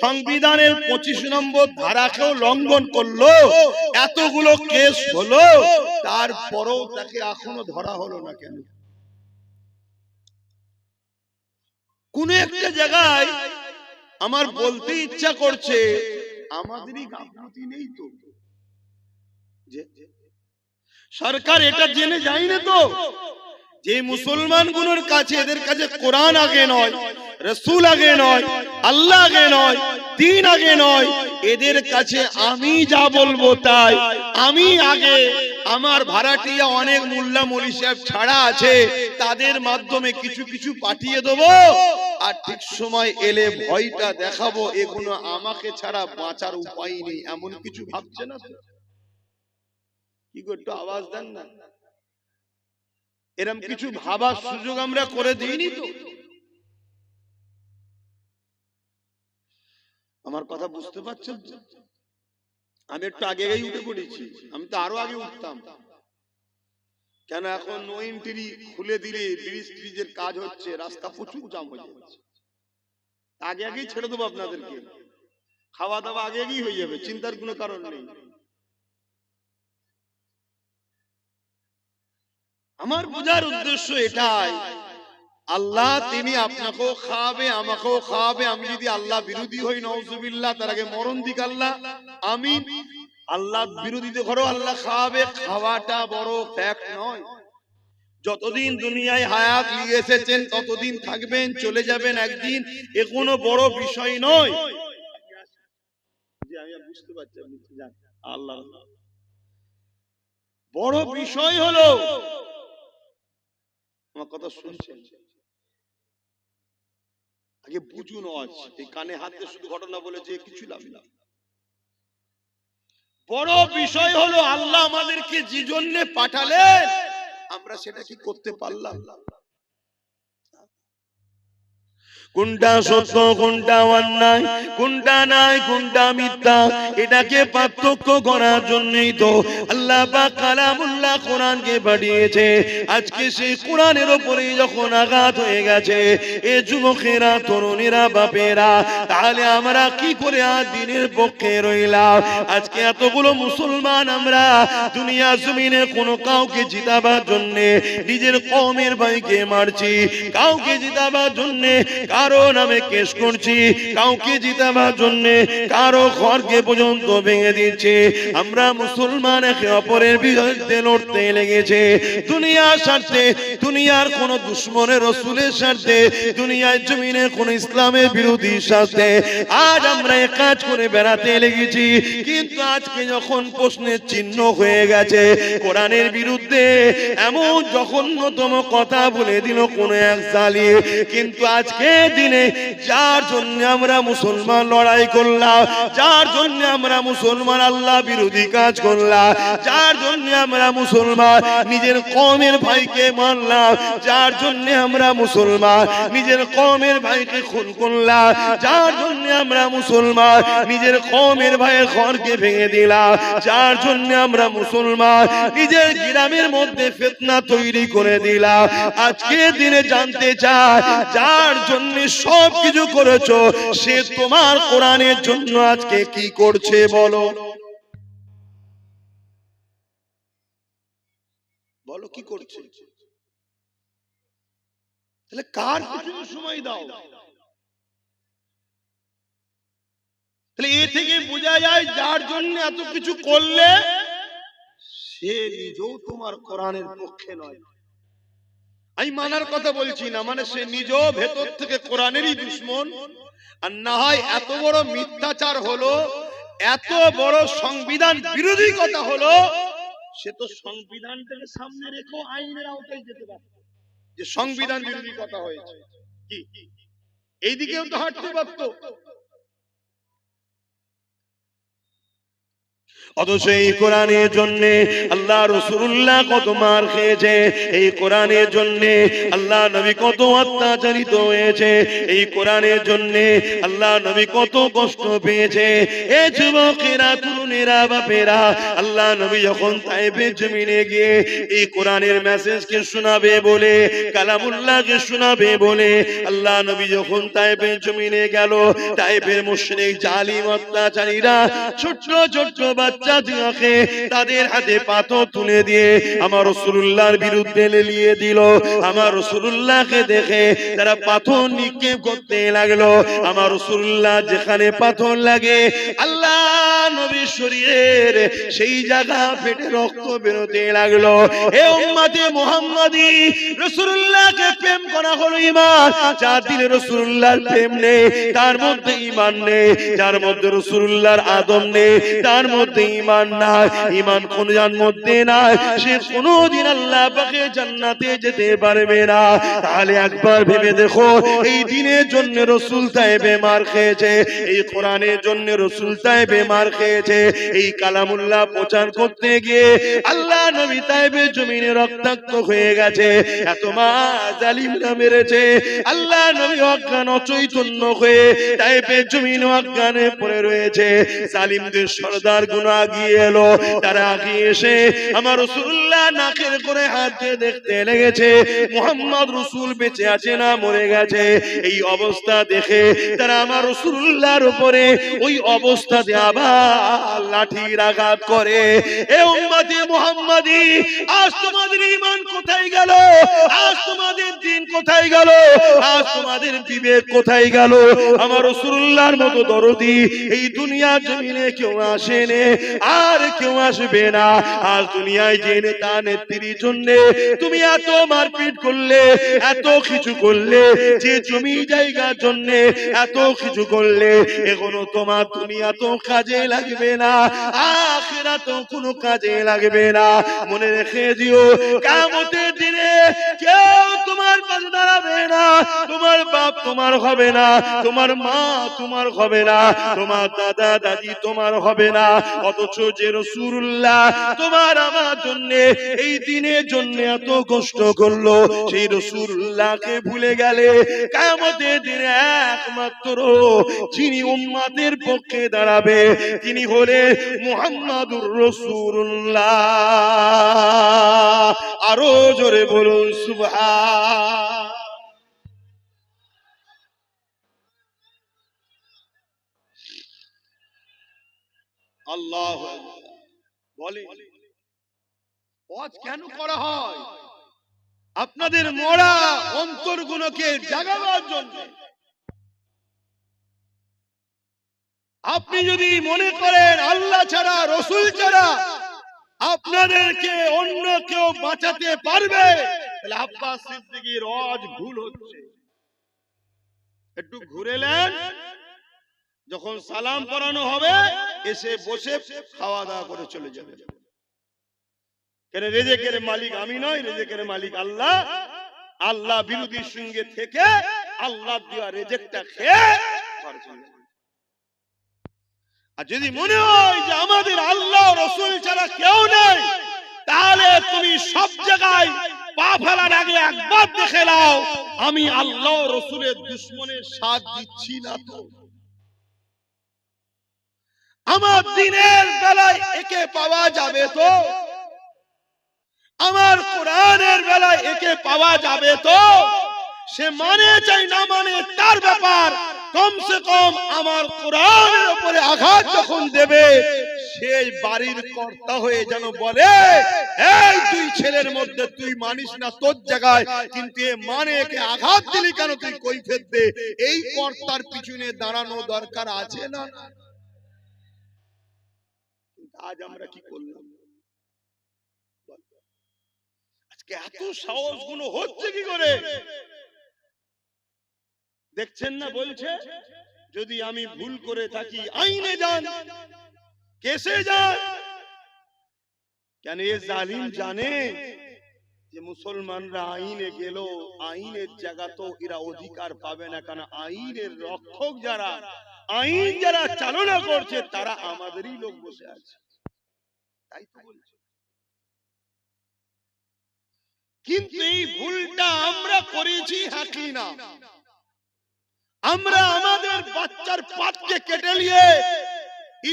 S1: সংবিধানের 25 নম্বর ধারাকেও লঙ্ঘন করলো, এতগুলো কেস হলো, তারপরও তাকে এখনো ধরা হলো না কেন? কোন একটা জায়গায় আমার বলতে ইচ্ছা করছে, আমাদেরই গাফলতি নেই তো? সরকার এটা জেনে যায় না তো যে মুসলমানগুলোর কাছে, এদের কাছে কোরআন আগে নয়, রাসূল আগে নয়, আল্লাহ আগে নয়, দ্বীন আগে নয়, এদের কাছে আমি যা বলবো তাই, আমি আগে, আমার ভাড়াটিয়া অনেক মোল্লা মৌলী সাহেব ছাড়া আছে, তাদের মাধ্যমে কিছু কিছু পাঠিয়ে দেবো, আর ঠিক সময় এলে ভয়টা দেখাবো, এগুলো আমাকে ছাড়া বাঁচার উপায় নেই, এমন কিছু ভাবছে না তো? কি একটু আওয়াজ দেন না।
S2: এরকম কিছু ভাবার সুযোগ আমরা করে দিইনি তো। আমার কথা বুঝতে পারছেন তো? আমি একটু আগে আগেই উঠে পড়েছি, আমি তো আরো আগে উঠতাম। কেন এখন নো এন্ট্রি খুলে দিলে ব্রিজ ট্রিজের কাজ হচ্ছে, রাস্তা প্রচুর জাম হয়ে যাচ্ছে। আগে আগেই ছেড়ে দেবো আপনাদেরকে, খাওয়া দাওয়া আগে আগেই হয়ে যাবে, চিন্তার কোনো কারণ নেই। আমার বোঝার উদ্দেশ্য এটাই, আল্লাহ তিনি আপনাকেও খাওয়াবে আমাকেও খাওয়াবে। আমি যদি আল্লাহ বিরোধী হই নাউজুবিল্লাহ, তার আগে মরণ দিক আল্লাহ আমিন। আল্লাহ বিরোধীতে ঘরেও আল্লাহ খাওয়াবে, খাওয়াটা বড় ফ্যাক্ট নয়। যতদিন দুনিয়ায় হায়াত নিয়ে এসেছেন ততদিন থাকবেন, চলে যাবেন একদিন, এ কোনো বড় বিষয় নয়। আমি বুঝতে পারছি আপনি জানেন, আল্লাহ বড় বিষয় হলো, আমার কথা শুনছেন, আগে বুঝুন। এই কানে হাত দিয়ে শুধু ঘটনা বলেছে কিছু লাভ না। বড় বিষয় হলো আল্লাহ আমাদেরকে যে জন্য পাঠালেন আমরা সেটা কি করতে পারলাম? কোনটা সত্য কোনটা অন্যায়, কোনটা নাই কোনটা মিথ্যা, এটাকে পার্থক্য করার জন্যই তো আল্লাহ পাক কালামুল্লাহ কোরআনকে পাঠিয়েছে। আজকে সেই কোরআনের উপরে যখন আঘাত হয়ে গেছে, এ যুবকেরা তরুণেরা বাপেরা, তাহলে আমরা কি করে আর দিনের পক্ষে রইলাম? আজকে এতগুলো মুসলমান আমরা দুনিয়া জমিনে কোনো কাউকে জিতাবার জন্য নিজের কওমের ভাইকে মারছি, কাউকে জিতাবার জন্য কারো নামে কেস করছি, কাউকে জিতাবার জন্য কারো ঘরকে পর্যন্ত ভেঙে দিচ্ছে। আমরা মুসলমান একে অপরের বিরুদ্ধে লড়তে লেগেছে দুনিয়ার স্বার্থে, দুনিয়ার কোন দুশ্মনের রাসূলের স্বার্থে, দুনিয়ার জমিনে কোন ইসলামের বিরোধী স্বার্থে আজ আমরা এক কাজ করে বেড়াতে লেগেছি। কিন্তু আজকে যখন প্রশ্নের চিহ্ন হয়ে গেছে, কোরআনের বিরুদ্ধে এমন জঘন্যতম কথা বলে দিল কোন এক জালিম, কিন্তু আজকে দিনে যার জন্য আমরা মুসলমান লড়াই করলাম, যার জন্য আমরা মুসলমান আল্লাহ বিরোধী কাজ করলাম, যার জন্য আমরা মুসলমান নিজের কওমের ভাইকে মারলাম, যার জন্য আমরা মুসলমান নিজের কওমের ভাইকে খুন করলাম, যার জন্য আমরা মুসলমান নিজের কওমের ভাইয়ের ঘরকে ভেঙে দিলাম, যার জন্য আমরা মুসলমান নিজের গ্রামের মধ্যে ফিতনা তৈরি করে দিলাম, আজকে দিনে জানতে চাই যার জন্য সব কিছু করেছো সে তোমার কোরআনের জন্য আজকে কি করছে বলো? বলো কি করছে? তাহলে কার পিছনে সময় দাও? তাহলে এ থেকে বোঝা যায় যার জন্য এত কিছু করলে সে নিজেও তোমার কোরআনের পক্ষে নয়। আমি মানার কথা বলছি না, মানে সে নিজেও ভেতর থেকে কোরআনেরই দুশমন। আর না হয় এত বড় মিথ্যাচার হলো, এত বড় সংবিধান বিরোধী কথা হলো, সে তো সংবিধানটাকে সামনে রেখে আইনের আওতায় যেতে পারে যে সংবিধান বিরোধী কথা হয়েছে, কি এইদিকেও তো হাঁটতে পারতো। অথচ এই কোরআনের জন্য আল্লাহ রাসূলুল্লাহ কত মার খেয়েছে, এই কোরআনের জন্য আল্লাহ নবী কত অত্যাচারিত হয়েছে, এই কোরআনের জন্য আল্লাহ নবী কত কষ্ট পেয়েছে। এ যুবকেরা তরুণেরা বাপেরা, আল্লাহ নবী যখন তায়েফের জমিনে গিয়ে এই কোরআনের মেসেজকে শোনাবে বলে, কালামুল্লাহকে শোনাবে বলে আল্লাহ নবী যখন তায়েফের জমিনে গেল, তায়েফের মুশরিক জালিম অত্যাচারীরা ছোট্ট ছোট্ট বাচ্চাদেরকে তাদের হাতে পাথর তুলে দিয়ে আমার রাসূলুল্লাহর বিরুদ্ধে লেলিয়ে দিল। আমার রাসূলুল্লাহকে দেখে তারা পাথর নিক্ষেপ করতে লাগলো। আমার রাসূলুল্লাহ যেখানে পাথর লাগে আল্লাহ নবীর শরীরের সেই জায়গা ফেটে রক্ত বেরোতে লাগলো। হে উম্মতে মুহাম্মাদি, রাসূলুল্লাহকে প্রেম করা হলো ঈমান, যার দিলে রাসূলুল্লাহর প্রেম নেই তার মধ্যে ঈমান নেই, যার মধ্যে রাসূলুল্লাহর আদব নেই তার মধ্যে ঈমান নাই, ঈমান কোন যার মধ্যে নাই সে কোনদিন আল্লাহ পাকের জান্নাতে যেতে পারবে না। তাহলে একবার ভেবে দেখো, এই দ্বীনের জন্য রাসূল তায়েফে মার খেয়েছে, এই কোরআনের জন্য রাসূল তায়েফে মার খেয়েছে। হয়েছে। এই কালামুল্লাহ প্রচার করতে গিয়ে আল্লাহ নবী তায়েফের জমিনে রক্তাক্ত হয়ে গেছে। এত মা জালিমরা মেরেছে। আল্লাহ নবী অজ্ঞান অচৈতন্য হয়ে তায়েফের জমিনে অজ্ঞানে পড়ে রয়েছে। জালিমদের সরদার গুলো আগিয়ে এলো। তারা আগিয়ে এসে আমার রাসূলুল্লাহ নাকের করে হাত দিয়ে দেখতে লেগেছে মুহাম্মদ রাসূল বেঁচে আছে না মরে গেছে। এই অবস্থা দেখে তারা আমার রাসূলুল্লাহর উপরে ওই অবস্থাতে আবার লাঠির আঘাত করে। এ উম্মতে মুহাম্মাদি, আজ তোমাদের ঈমান কোথায় গেল? আজ তোমাদের দ্বীন কোথায় গেল? আজ তোমাদের বিবেক কোথায় গেল? আমার রাসূলুল্লাহর মতো দরদি এই দুনিয়ার জমিনে কেউ আসেনি, আর কেউ আসবে না। আজ দুনিয়ায় যে নেতা নেত্রীর জন্য তুমি এত মারপিট করলে, এত কিছু করলে, যে জমি জায়গার জন্য এত কিছু করলে, এগুলো তোমার দুনিয়া তো কাজে লাগবে না, আখিরাত কোনো কাজে লাগবে না। মনে রেখে দিও, কিয়ামতের দিনে কেউ তোমার পাশে দাঁড়াবে না। তোমার বাপ তোমার হবে না, তোমার মা তোমার হবে না, তোমার দাদা দাদি তোমার হবে না। অথচ যে রাসূলুল্লাহ তোমার আমার জন্য এই দিনের জন্য এত কষ্ট করলো, সেই রাসূলুল্লাহকে ভুলে গেলে কিয়ামতের দিনে একমাত্র যিনি উম্মতের পক্ষে দাঁড়াবে তিনি হলেন মুহাম্মাদুর রাসূলুল্লাহ। আরো জোরে বলুন সুবহান। আল্লাহু আকবার। বলে ওয়াজ কেন করা হয়? আপনাদের মরা অন্তরগুলোকে জাগাবার জন্য। আপনি যদি মনে করেন আল্লাহ ছাড়া, রাসূল ছাড়া আপনাদেরকে অন্য কেউ বাঁচাতে পারবে, তাহলে আব্বাস সিদ্দিকীর ওয়াজ ভুল হচ্ছে। একটু ঘুরে নেন, যখন সালাম পড়ানো হবে এসে বসে খাওয়া দাওয়া করে চলে যাবে। কেন? রিজিকের মালিক আমি নই, রিজিকের মালিক আল্লাহ। আল্লাহ বিরোধীর সঙ্গে থেকে আল্লাহ দেওয়া রিজিকটা খেয়ে। আর যদি মনে হয় যে আমাদের আল্লাহ রাসূল ছাড়া কেউ নেই, তাহলে তুমি সব জায়গায় পা ফেলার আগে একবার দেখে নাও আমি আল্লাহ রাসূলের দুশমনের সাথ দিচ্ছি না তো। আমার দিনের বেলায় একে পাওয়া যাবে তো, আমার কোরআনের বেলায় একে পাওয়া যাবে তো। সে মানে চাই না মানে তার ব্যাপার, কমসে কম আমার কোরআনের উপরে আঘাত যখন দেবে সেই বাড়ির কর্তা হয়ে যেন বলে, এই দুই ছেলের মধ্যে তুই মানিস না তোর জায়গায়, কিন্তু এ মানে একে আঘাত দিলি কেন, তুই কৈফিয়ত দে। এই কর্তার পিছনে দাঁড়ানো দরকার আছে না? আজ আমরা কি করলাম? আজকে এত সাহস গুলো হচ্ছে কি করে? দেখছেন না? বলছে যদি আমি ভুল করে থাকি আইনে যান, কেসে যান। কেন? এ জালিম জানে যে মুসলমানরা আইনে গেল, আইনের জায়গা তো এরা অধিকার পাবে না। কারণ আইনের রক্ষক যারা, আইন যারা চালনা করছে তারা আমাদেরই লোক বসে আছে। তাই তো বলছে। কিন্তু এই ভুলটা আমরা করেছি হাকি না। আমরা আমাদের বাচ্চার পাতকে কেটে নিয়ে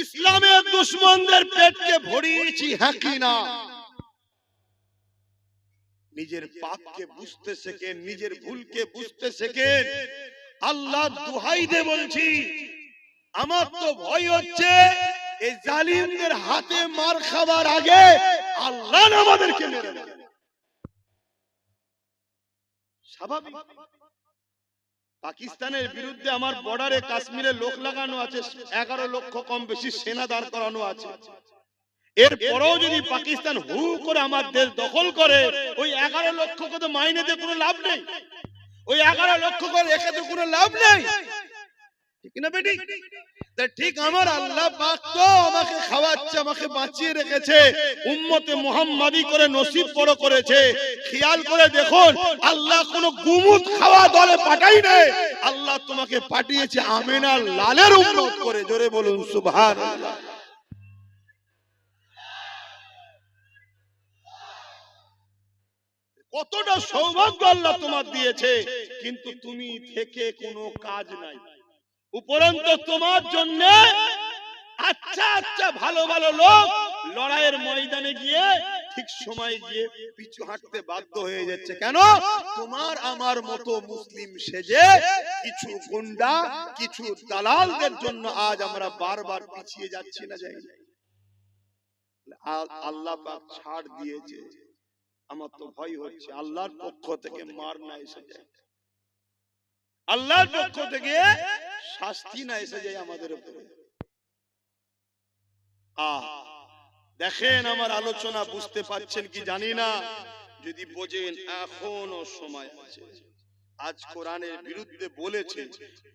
S2: ইসলামের দুশমনদের পেটকে ভরিয়েছি হাকি না। নিজের পাপকে বুঝতে শেখেন, নিজের ভুলকে বুঝতে শেখেন। আল্লাহ দোহাই দিয়ে বলছি, আমার তো ভয় হচ্ছে এই জালিমদের হাতে মার খাবার আগে আল্লাহ আমাদেরকে মেরে দেবে। স্বাভাবিক। পাকিস্তানের বিরুদ্ধে আমার বর্ডারে কাশ্মীরে লোক লাগানো আছে, 11 লক্ষ কম বেশি সেনা দাঁড় করানো আছে। এরপরেও যদি পাকিস্তান হু করে আমার দেশ দখল করে, ওই 11 লক্ষকে তো মাইনে দিয়ে কোনো লাভ নেই। ওই 11 লক্ষ করে রেখে তো কোনো লাভ নেই, ঠিক না বেটি? ঠিক আমার আল্লাহ পাক তো আমাকে খাওয়াচ্ছে, আমাকে বাঁচিয়ে রেখেছে, উম্মতে মুহাম্মাদি করে নসিব বড় করেছে। খেয়াল করে দেখুন, আল্লাহ কোন গুমুত খাওয়া দলে পাঠাই নাই, আল্লাহ তোমাকে পাঠিয়েছে আমিনার লালের উম্মত করে। জোরে বলুন সুবহানাল্লাহ।
S1: কতটা সৌভাগ্য আল্লাহ তোমার দিয়েছে, কিন্তু তুমি থেকে কোনো কাজ নাই। উপরন্তু তোমার জন্য আচ্ছা আচ্ছা ভালো ভালো লোক লড়াইয়ের ময়দানে গিয়ে ঠিক সময় গিয়ে পিছু হাঁটতে বাধ্য হয়ে যাচ্ছে। কেন? তোমার আমার মতো মুসলিম সেজে কিছু গুন্ডা, কিছু দালালদের জন্য আজ আমরা বারবার পিছিয়ে যাচ্ছি না যাই। আল্লাহ পাক ছাড় দিয়েছে। আমার তো ভয় হচ্ছে আল্লাহর পক্ষ থেকে মার না এসে যায়, আল্লাহর পক্ষ থেকে শাস্তি না এসে যায় আমাদের উপরে। দেখেন আমার আলোচনা বুঝতে পারছেন কি জানি না, যদি বোঝেন এখনো সময় আছে। আজ কোরআনের বিরুদ্ধে বলেছে,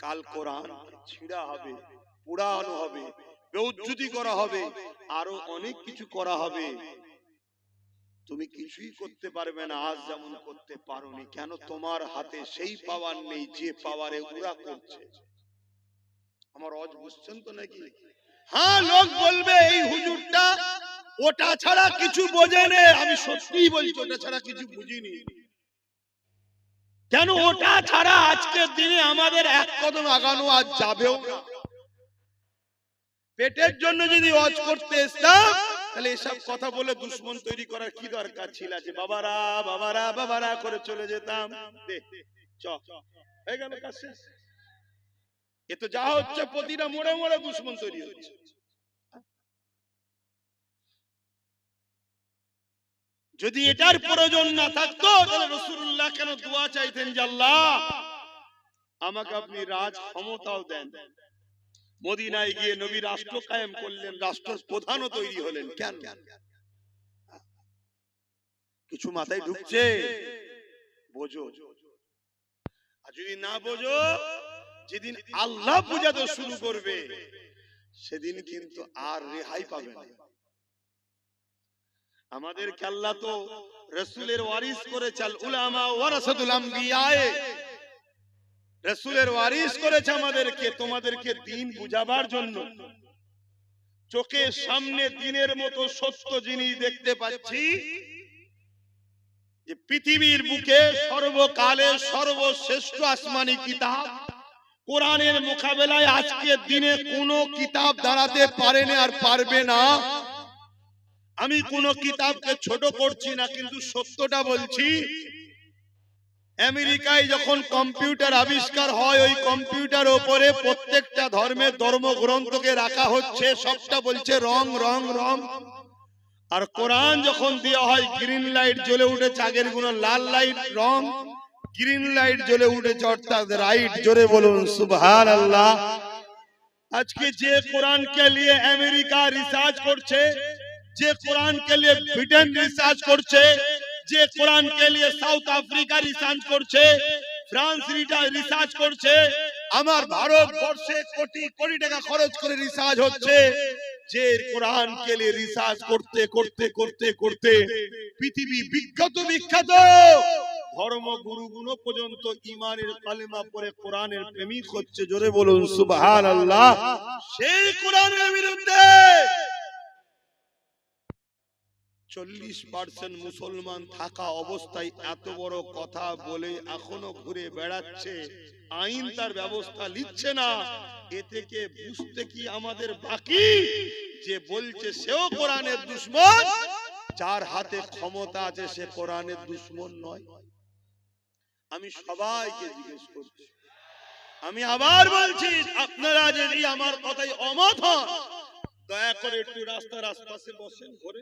S1: কাল কোরআন ছিঁড়া হবে, পোড়ানো হবে, বেউজ্জতি করা হবে, আরো অনেক কিছু করা হবে। তুমি কিছুই করতে পারবে না আজ যেমন করতে পারোনি। কেন? তোমার হাতে সেই পাওয়ার নেই যে পাওয়ারে ওরা করছে। আমার অজ বুঝছেন তো নাকি? হ্যাঁ, লোক বলবে এই হুজুরটা ওটা ছাড়া কিছু বোঝে না। আমি সত্যিই বলছি ওটা ছাড়া কিছু বুঝিনি। কেন? ওটা ছাড়া আজকের দিনে আমাদের এক কদম আগানো আজ যাবেও না। পেটের জন্য যদি ওয়াজ করতে আসতাম তাহলে এসব কথা বলে দুশ্মন তৈরি করার কি দরকার ছিল? যে বাবারা বাবারা বাবারা করে চলে যেতাম। হয়ে গেল কাজ শেষ। এ তো যা হচ্ছে প্রতিটা মোড়ে মোড়ে দুশ্মন তৈরি হচ্ছে। যদি এটার প্রয়োজন না থাকতো তাহলে রাসূলুল্লাহ কেন দোয়া চাইতেন যে আল্লাহ আমাকে আপনি রাজ ক্ষমতাও দেন? মদিনায় গিয়ে নবী রাষ্ট্র কায়েম করলেন, রাষ্ট্র প্রধানও তৈরি হলেন। কেন? কিছু মাথায় ঢুকছে? বোঝো। আর যদি না বোঝো, যেদিন আল্লাহ পূজাতে শুরু করবে সেদিন কিন্তু আর রেহাই পাবে না। আমাদের আল্লাহ তো রাসূলের ওয়ারিস করেছে, আল উলামা ওয়ারাসাতুল আমবিয়া, রাসূলের ওয়ারিস করেছে আমাদেরকে, তোমাদেরকে দ্বীন বুঝাবার জন্য। চোখের সামনে দ্বীনের মতো সত্য জিনিস দেখতে পাচ্ছি যে পৃথিবীর বুকে সর্বকালের সর্বশ্রেষ্ঠ আসমানি কিতাব কোরআনের মোকাবেলায় আজকের দিনে কোনো কিতাব দাঁড়াতে পারে না আর পারবে না। আমি কোন কিতাবকে ছোট করছি না, কিন্তু সত্যটা বলছি। আমেরিকায় যখন কম্পিউটার আবিষ্কার হয়, ওই কম্পিউটার উপরে প্রত্যেকটা ধর্মের ধর্মগ্রন্থকে রাখা হচ্ছে, সবটা বলছে রং রং রং। আর কোরআন যখন দেওয়া হয়, গ্রিন লাইট জ্বলে উঠেছে, আগের গুলো লাল লাইট রং, গ্রিন লাইট জ্বলে উঠেছে অর্থাৎ রাইট। জোরে বলুন সুবহানাল্লাহ। আজকে যে কোরআনকে নিয়ে আমেরিকা রিসার্চ করছে, যে কোরআনকে নিয়ে ব্রিটেন রিসার্চ করছে, যে কোরআনকে নিয়ে সাউথ আফ্রিকা রিসার্চ করছে, ফ্রান্স রিসার্চ করছে, আমার ভারতবর্ষে কোটি কোটি টাকা খরচ করে রিসার্চ হচ্ছে। যে কোরআনকে নিয়ে রিসার্চ করতে করতে করতে করতে পৃথিবী বিখ্যাত ধর্মগুরুগুলো পর্যন্ত ঈমানের কালেমা পড়ে কোরআনের প্রেমিক হচ্ছে। জোরে বলুন সুবহানাল্লাহ। সেই কোরআনের বিরুদ্ধে 40% মুসলমান থাকা অবস্থায় এত বড় কথা বলে এখনো ঘুরে বেড়াচ্ছে, আইন তার ব্যবস্থা নিচ্ছে না। এ থেকে বুঝতে কি আমাদের বাকি যে বলছে সেও কোরআনের দুশমন, যার হাতে ক্ষমতা আছে সে কোরআনের দুশমন নয়? আমি সবাইকে জিজ্ঞেস করছি, আমি আবার বলছি, আপনারা যদি আমার কথাই অমত হন, দয়া করে একটু রাস্তার আশপাশে বসেন, ঘরে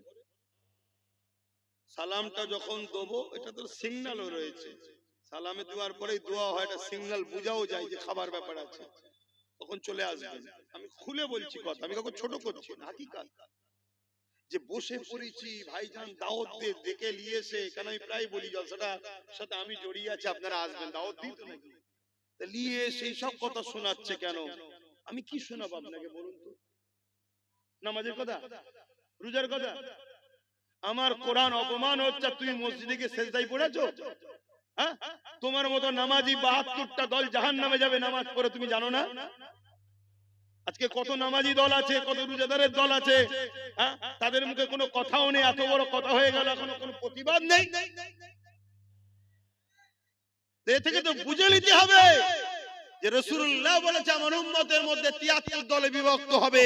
S1: সালামটা যখন দেবো, এটা তো সিগন্যালও রয়েছে, সালামে দেওয়ার পরেই দোয়া হয়, এটা সিগন্যাল বোঝাও যায় যে খাবার ব্যাপার আছে, তখন চলে আসবেন। আমি খুলে বলছি কথা, আমি কাউকে ছোট করছি না, হাকিকাত। যে বসে পড়েছি ভাইজান দাওয়াত দিয়ে ডেকে নিয়েছে, কেন আমি প্রায় বলি জলসাটার সাথে আমি জড়িয়ে আছি, আপনারা আসবেন, দাওয়াত দিই তো নাকি, নিয়ে সেই সব কথা শোনাচ্ছে কেন? আমি কি শোনাবো আপনাকে বলুন তো? নামাজের কথা, রোজার কথা? আমার কোরআন অপমান হচ্ছে, তুমি মসজিদে গিয়ে সেজদায় পড়েছো? হ্যাঁ, তোমার মতো নামাজি 72টা দল জাহান্নামে যাবে নামাজ পড়ে, তুমি জানো না? আজকে কত নামাজি দল আছে, কত রোজাদারের দল আছে, হ্যাঁ, তাদের মুখে কোনো কথাও নেই, এত বড় কথা হয়ে গেল, এখনো কোনো প্রতিবাদ নেই। এ থেকে তো বুঝে নিতে হবে যে রাসূলুল্লাহ বলেছে আমার উম্মতের মধ্যে ৭৩ দলে বিভক্ত হবে,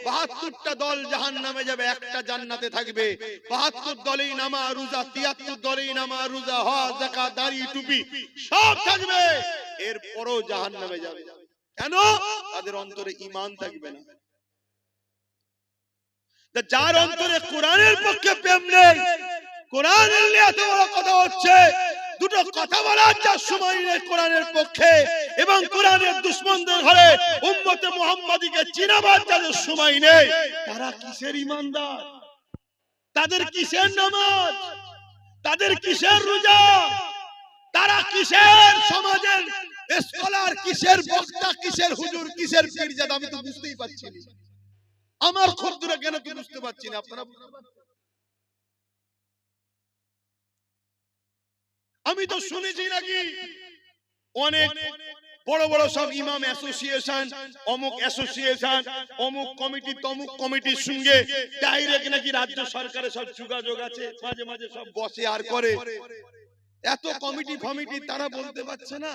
S1: ৭২টা দল জাহান্নামে যাবে, একটা জান্নাতে থাকবে। ৭২ দলেই নামাজ রোজা, ৭৩ দলেই নামাজ রোজা, হজ যাকাত দাড়ি টুপি সব থাকবে, এরপরও জাহান্নামে যাবে। কেন? তাদের অন্তরে ঈমান থাকবে না। যার অন্তরে কোরআনের পক্ষে প্রেম নেই, কোরআনের নিয়ে এত বড় কথা হচ্ছে, দুটো কথা বলার যার সময় নেই কোরআনের পক্ষে এবং কোরআনের দুশমনদের ঘরে উম্মতে মুহাম্মাদীকে চিনাবার যাদের সময় নেই, তারা কিসের ঈমানদার? তাদের কিসের নামাজ? তাদের কিসের রোজা? তারা কিসের সমাজের স্কলার, কিসের বক্তা, কিসের হুজুর, কিসের পীরজাদা? আমি তো বুঝতেই পারছি না। আমার খুদরা কেন কি বুঝতে পারছি না? আপনারা আমি তো শুনেছি নাকি অনেক বড় বড় সব ইমাম অ্যাসোসিয়েশন, অমুক অ্যাসোসিয়েশন, অমুক কমিটি, তমুক কমিটির সঙ্গে ডাইরেক্ট নাকি রাজ্য সরকারের সব যোগাযোগ আছে, মাঝে মাঝে সব বসে আর করে। এত কমিটি ফমিটি তারা বলতে পারছে না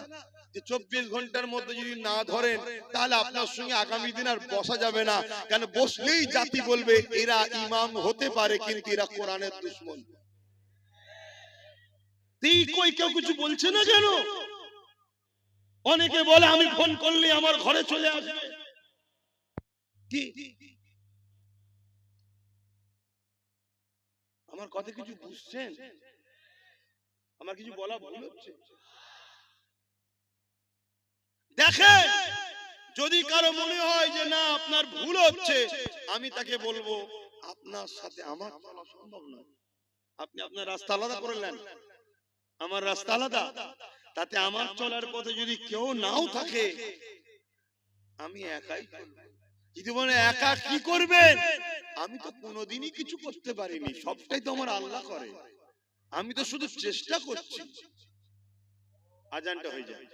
S1: যে 24 ঘন্টার মধ্যে যদি না ধরেন তাহলে আপনার সঙ্গে আগামী দিন আর বসা যাবে না। কেন? বসলেই জাতি বলবে এরা ইমাম হতে পারে কিন্তু এরা কোরআনের দুশমন। কই কেউ কিছু বলছে না কেন? অনেকে বলে আমি ফোন করলে আমার ঘরে চলে আসবে। কি আমার কথা কিছু বুঝছেন? আমার কিছু বলা ভুল হচ্ছে? দেখেন, যদি কারো মনে হয় যে না আপনার ভুল হচ্ছে, আমি তাকে বলবো আপনার সাথে আমার চলা সম্ভব নয়। আপনি আপনার রাস্তা আলাদা করে নেন, আমার রাস্তা আলাদা। তাতে আমার চলার পথে যদি কেউ নাও থাকে, আমি একাই যদি বলে একা কি করবেন? আমি তো কোনোদিনই কিছু করতে পারিনি, সবটাই তো আমার আল্লাহ করে। আমি তো শুধু চেষ্টা করছি। আজানটা হয়ে যায়।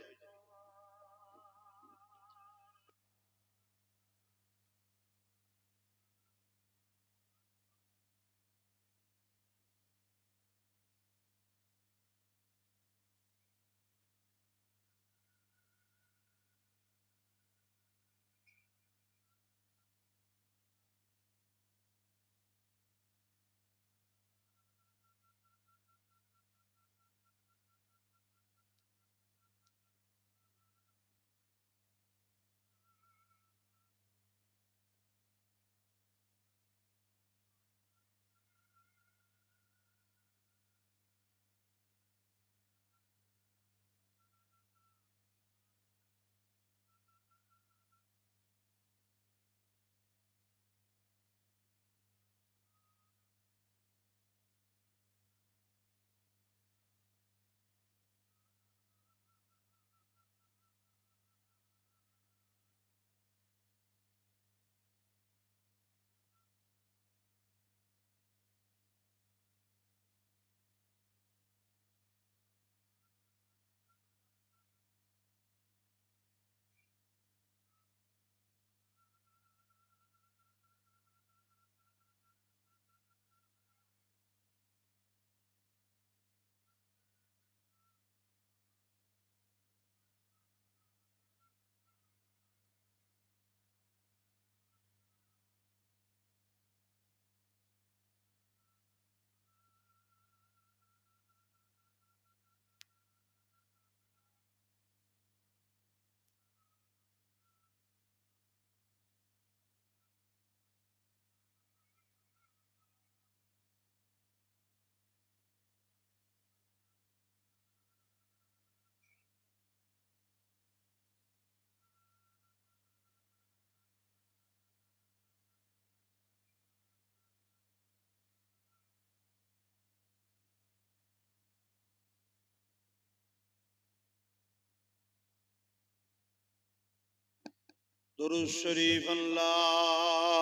S1: दुरूद शरीफ अल्लाहुम्मा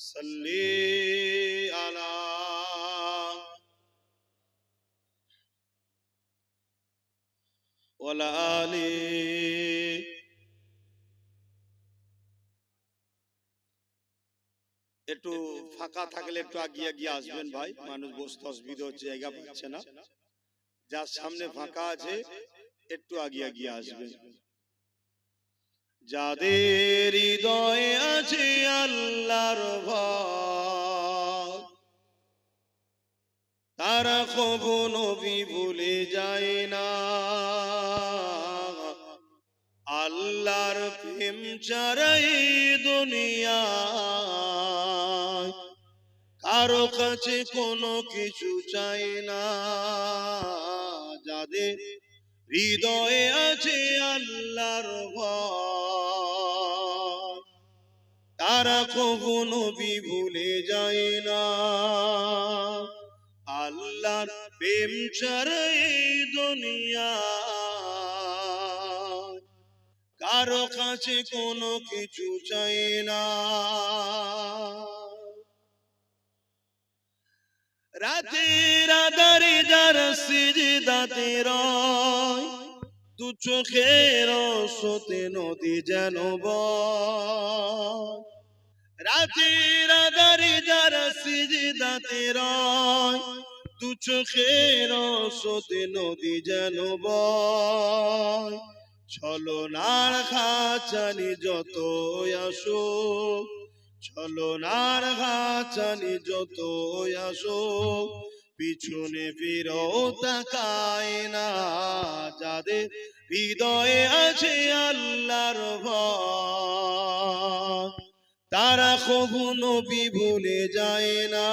S1: सल्ली अला ওয়ালা আলি। একটু ফাঁকা থাকলে একটু আগিয়ে আগিয়ে আসবেন ভাই, মানুষ বসতে অসুবিধা হচ্ছে, জায়গা পাচ্ছে না।
S2: যার সামনে ফাঁকা আছে একটু আগিয়ে আগিয়ে আসবে। যাদের হৃদয়ে আছে আল্লাহর ভয়, তারা কখনো নবী ভুলে যায় না। আল্লাহর প্রেম ছাড়াই দুনিয়ায় কারো কাছে কোনো কিছু চাই না। যাদের হৃদয়ে আছে আল্লাহর ভয়, তারা কখনো নবী ভুলে যায় না। আল্লাহর প্রেম ছাড়াই দুনিয়ায় কারো কাছে কোনো কিছু চাই না। রাতের আধারে যারা সিজদাতে রয়, দু চোখের স্রোতে নদী যেন বয়। রাতের আধারে যারা সিজদাতে রয়, দু চোখের স্রোতে নদী যেন বয়। ছলনার খাঁচানি যত আসো, ছলনার খাঁচানি যত আসো, পিছনে ফিরো তাকায় না। যাদের হৃদয়ে আছে আল্লাহর ভয়, তারা কখনো নবী ভুলে যায় না।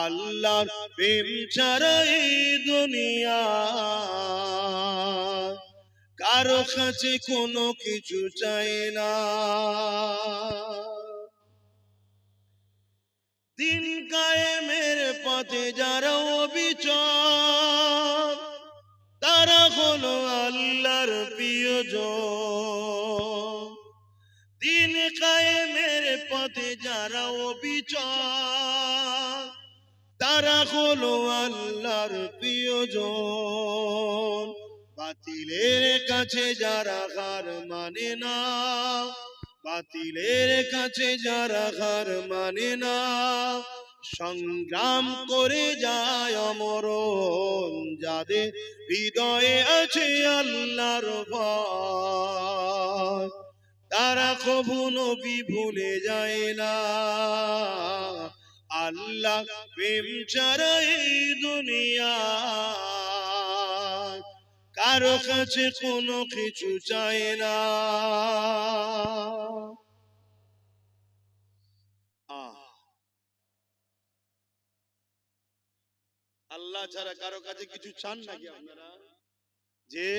S2: আল্লাহর প্রেম ছাড়া এই দুনিয়া কারো কাছে কোনো কিছু চাই না। দিন কায়েমের পথে যারা অবিচল, তারা হলো আল্লাহর প্রিয়জন। দিন কায়েমের পথে যারা অবিচল, তারা হলো আল্লাহর প্রিয়জন। বাতিলের কাছে যারা হার মানে না, বাতিলের কাছে যারা হার মানে না, সংগ্রাম করে যায় অমরণ। যাদের হৃদয়ে আছে আল্লাহর ভয়, তারা কভু নবী ভুলে যায় না। আল্লাহ প্রেম ছাড়া এই দুনিয়া কারো কাছে কোনো কিছু চাই না। আল্লাহ ছাড়া কারো কাছে কিছু চান নাকি আপনারা? যে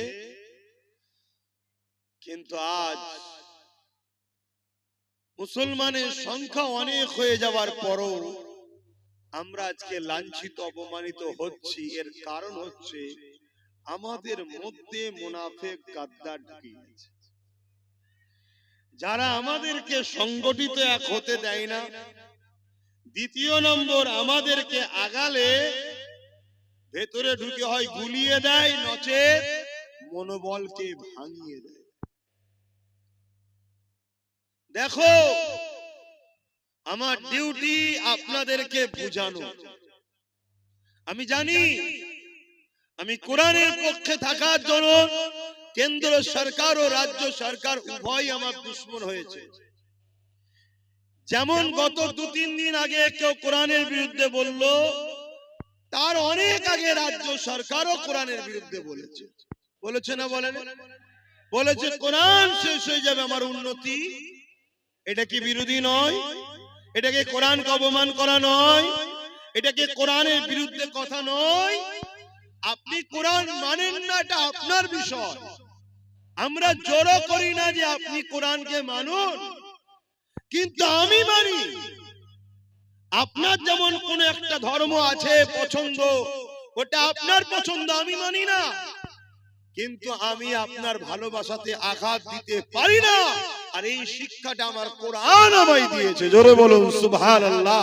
S2: কিন্তু আজ মুসলমানের সংখ্যা অনেক হয়ে যাওয়ার পরও আমরা আজকে লাঞ্ছিত অপমানিত হচ্ছি। এর কারণ হচ্ছে আমাদের মধ্যে মুনাফিক গাদ্দার ঢুকে গেছে, যারা আমাদেরকে সংগঠিত এক হতে দেয় না। দ্বিতীয় নম্বর, আমাদেরকে আগালে ভেতরে ঢুকে হয় গুলিয়ে দেয়, নচেত মনোবলকে ভাঙিয়ে দেয়। দেখো, আমার ডিউটি আপনাদেরকে বোঝানো। আমি জানি আমি কোরআনের পক্ষে থাকার জন্য কেন্দ্র সরকার ও রাজ্য সরকার উভয় আমার দুশমন হয়েছে। যেমন গত 2-3 দিন আগে কেউ কোরআনের বিরুদ্ধে বলল, তার অনেক আগে রাজ্য সরকারও কোরআনের বিরুদ্ধে বলেছে। বলেছে না বলেন? বলেছে কোরআন শেষ হয়ে যাবে আমার উন্নতি। এটা কি বিরোধী নয়? এটাকে কোরআনকে অপমান করা নয়? এটাকে কোরআনের বিরুদ্ধে কথা নয়? আপনি কোরআন মানেন না, এটা আপনার বিষয়। আমরা জোরও করি না যে আপনি কোরআনকে মানুন, কিন্তু আমি মানি। আপনার যেমন কোন একটা ধর্ম আছে পছন্দ, ওটা আপনার পছন্দ, আমি মানি না। কিন্তু আমি আপনার ভালোবাসাতে আঘাত দিতে পারি না, আর এই শিক্ষাটা আমার কোরআন আমায় দিয়েছে। জোরে বলুন সুবহানাল্লাহ।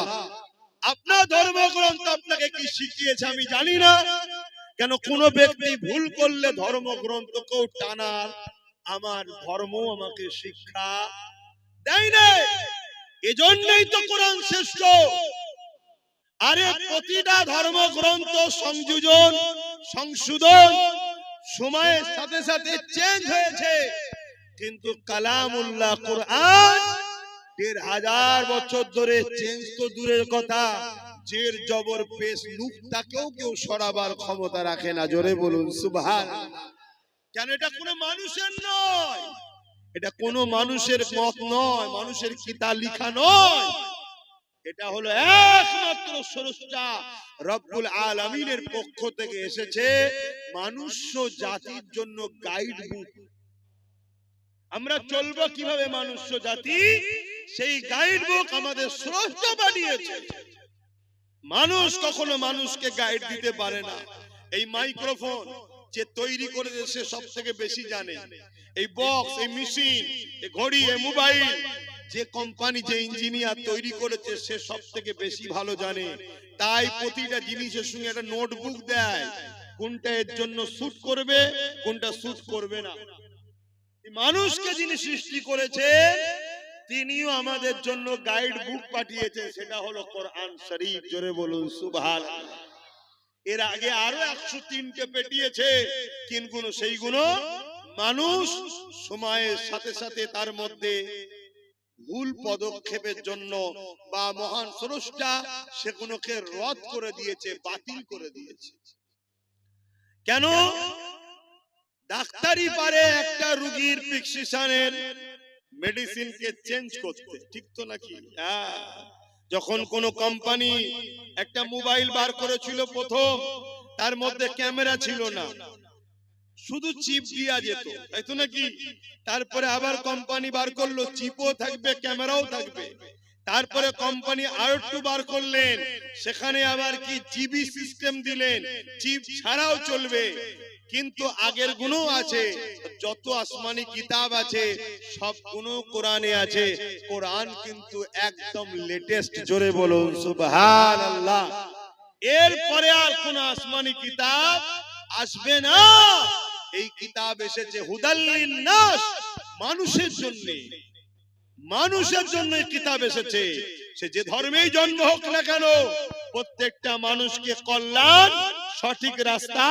S2: আপনার ধর্মগ্রন্থ আপনাকে কি শিখিয়েছে আমি জানি না। কেন কোন ব্যক্তি ভুল করলে ধর্মগ্রন্থকেও টানার আমার ধর্ম আমাকে শিক্ষা দেয় না। এজন্যই তো কোরআন শ্রেষ্ঠ।
S1: আরে প্রতিটা ধর্মগ্রন্থ সংযোজন সংশোধন সময়ের সাথে সাথে চেঞ্জ হয়েছে, কিন্তু কালামুল্লাহ কোরআন ১৫০০ বছর ধরে চেঞ্জ তো দূরের কথা, জের জবর পেশ নুকতাকেও কেউ সরাবার ক্ষমতা রাখে না। জোরে বলুন সুবহানাল্লাহ। কেন? এটা কোনো মানুষের নয়, এটা কোনো মানুষের মত নয়, মানুষের কিতাব লেখা নয়, এটা হলো একমাত্র স্রষ্টা রব্বুল আলামিনের পক্ষ থেকে এসেছে মানুষ জাতির জন্য গাইড বুক। আমরা চলবো কিভাবে মানুষ জাতি, সেই গাইড বুক আমাদের স্রষ্টা বানিয়েছে। মানুষ কখনো মানুষকে গাইড দিতে পারে না। এই মাইক্রোফোন যে তৈরি করেছে সে সব থেকে বেশি জানে, এই বক্স, এই মেশিন, এই ঘড়ি, এই মোবাইল, যে কোম্পানি, যে ইঞ্জিনিয়ার তৈরি করেছে সে সব থেকে বেশি ভালো জানে। তাই প্রতিটা জিনিসের সঙ্গে একটা নোটবুক দেয়, কোনটা এর জন্য শুট করবে, কোনটা শুট করবে না। মানুষকে যিনি সৃষ্টি করেছে তিনিও আমাদের জন্য গাইড বুক পাঠিয়েছেন, সেটা হলো কোরআন শরীফ। জোরে বলুন সুবহানাল্লাহ। এর আগে আরো 103কে পেটিয়েছে, কিন্তু সেইগুলো মানুষ সময়ের সাথে সাথে তার মধ্যে ভুল পদক্ষেপের জন্য বা মহান স্রষ্টা সেগুলোকে রদ করে দিয়েছে, বাতিল করে দিয়েছে। কেন? ডাক্তারই পারে একটা রোগীর প্রেসক্রিপশনের মেডিসিনকে চেঞ্জ করতে, ঠিক তো নাকি? যখন কোন কোম্পানি একটা মোবাইল বার করেছিল প্রথম, তার মধ্যে ক্যামেরা ছিল না, শুধু চিপ দিয়া যেত, তাই তো নাকি? তারপরে আবার কোম্পানি বার করলো চিপও থাকবে ক্যামেরাও থাকবে। তারপরে কোম্পানি আরো একটু বার করলেন, সেখানে আবার কি জিবি সিস্টেম দিলেন, চিপ ছাড়াও চলবে। কিন্তু আগের গুণও আছে, যত আসমানি কিতাব আছে সব গুণ কোরআনে আছে। কোরআন কিন্তু একদম লেটেস্ট। জোরে বলুন সুবহানাল্লাহ। এরপরে আর কোন আসমানি কিতাব আসবে না। এই কিতাব এসেছে হুদাল লিন্নাস, মানুষের জন্য। মানুষের জন্য এই কিতাব এসেছে। সে যে ধর্মেই জন্ম হোক না কেন, প্রত্যেকটা মানুষকে কল্যাণ, সঠিক রাস্তা,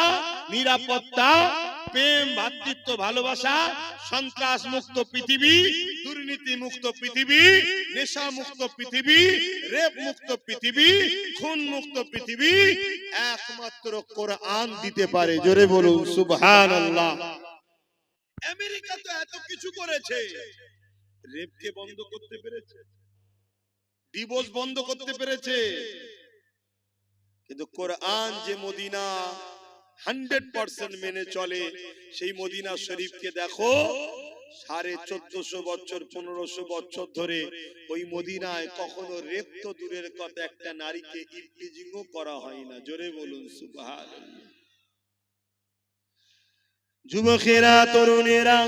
S1: নিরাপত্তা, প্রেম, ভ্রাতৃত্ব, ভালোবাসা, সন্ত্রাস মুক্ত পৃথিবী, দুর্নীতি মুক্ত পৃথিবী, নেশা মুক্ত পৃথিবী, রেপ মুক্ত পৃথিবী, খুন মুক্ত পৃথিবী একমাত্র কোরআন দিতে পারে। জোরে বলুন সুবহানাল্লাহ। আমেরিকা তো এত কিছু করেছে, রেপকে বন্ধ করতে পেরেছে, ডিভোর্স বন্ধ করতে পেরেছে, কিন্তু কোরআন যে মদিনা 100% মেনে চলে, সেই মদিনা শরীফকে দেখো 1450 বছর 1500 বছর ধরে ওই মদিনায় কখনো রেপ তো দূরের কথা, একটা নারীকে ইফটিজিংও করা হয় না। জোরে বলুন সুবহানাল্লাহ। যুবকেরা, তরুণেরা,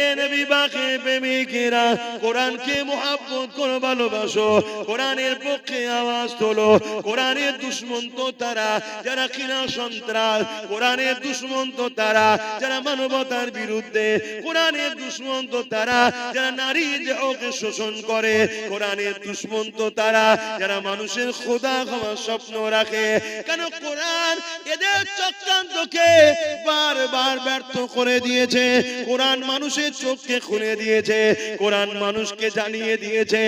S1: এ নবী পাকে প্রেমিকেরা, কোরআনকে মুহাব্বত করে ভালোবাসো, কোরআনের পক্ষে আওয়াজ তোলো। কোরআনের দুশমন তো তারা যারা কিনা সন্ত্রাস, কোরআনের দুশমন তো তারা যারা মানবতার বিরুদ্ধে, কোরআনের দুশমন তো তারা যারা নারী দেহকে শোষণ করে, কোরআনের দুশমন তো তারা যারা মানুষের খোদা হওয়ার স্বপ্ন রাখে। কেন? কোরআন এদের চক্রান্তকে বারবার ব্যর্থ করে দিয়েছে। কোরআন মানুষের চোখকে খুলে দিয়েছে, কোরআন মানুষকে জানিয়ে দিয়েছে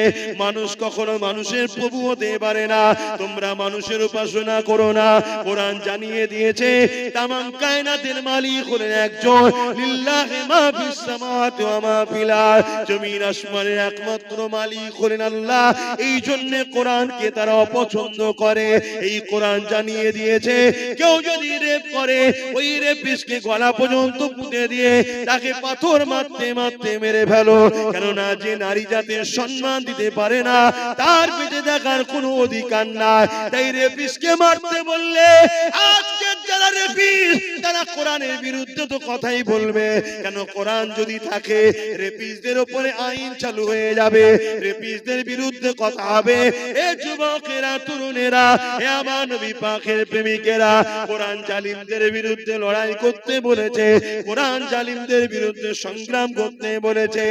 S1: মানুষ কখনো মানুষের প্রভু হতে পারে না। তোমরা মানুষের উপাসনা করো না। কোরআন জানিয়ে দিয়েছে তামাম কায়নাতের মালিক হলেন একজন, লিল্লাহি মা ফিস সামাওয়াতি ওয়া মা ফিল আরদ, জমিন আসমানের একমাত্র মালিক হলেন আল্লাহ। এই জন্য কোরআনকে তারা অপছন্দ করে। এই কোরআন জানিয়ে দিয়েছে কেউ যদি রেপ করে, ওই রেপিস্টকে গলা পর্যন্ত পুঁতে দিয়ে তাকে পাথর মারতে মারতে মেরে ফেলো। কেননা যে নারী জাতির সম্মান দিতে পারে না, তার বেঁচে দেখার কোনো অধিকার নাই। তাই রেপিস্টকে মারতে বললে আজকের যারা যারা রেপিস তারা কোরআনের বিরুদ্ধে তো কথাই বলবে কেন? কোরআন যদি থাকে রেপিসদের উপরে আইন চালু হয়ে যাবে, রেপিসদের বিরুদ্ধে কথা হবে। এ যুবকেরা, তরুণেরা, এ আমার নবী পাকের প্রেমিকেরা, কোরআন জালিমদের বিরুদ্ধে লড়াই করতে বলেছে, কোরআন জালিমদের বিরুদ্ধে সংগ্রাম করতে বলেছে।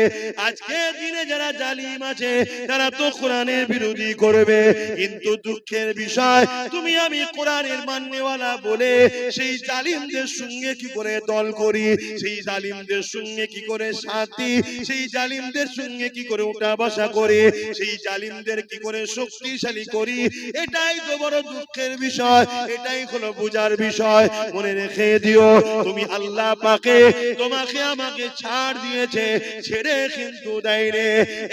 S1: আজকে দিনে যারা জালিম আছে তারা তো কোরআনের বিরোধী করবে, কিন্তু দুঃখের বিষয় তুমি আমি কোরআনের মাননেওয়ালা বলে সেই জালিমদের সঙ্গে কি করে দল করি, সেই জালিমদের সঙ্গে কি করে সাথী, সেই জালিমদের সঙ্গে কি করে উঠা বসা করি, সেই জালিমদের কি করে শক্তিশালী করি। এটাই তো বড় দুঃখের বিষয়, এটাই হলো বোঝার বিষয়। মনে রেখে দিও, তুমি আল্লাহ পাকে তোমাকে আমাকে ছাড় দিয়েছে, ছেড়ে কিন্তু দেয় রে।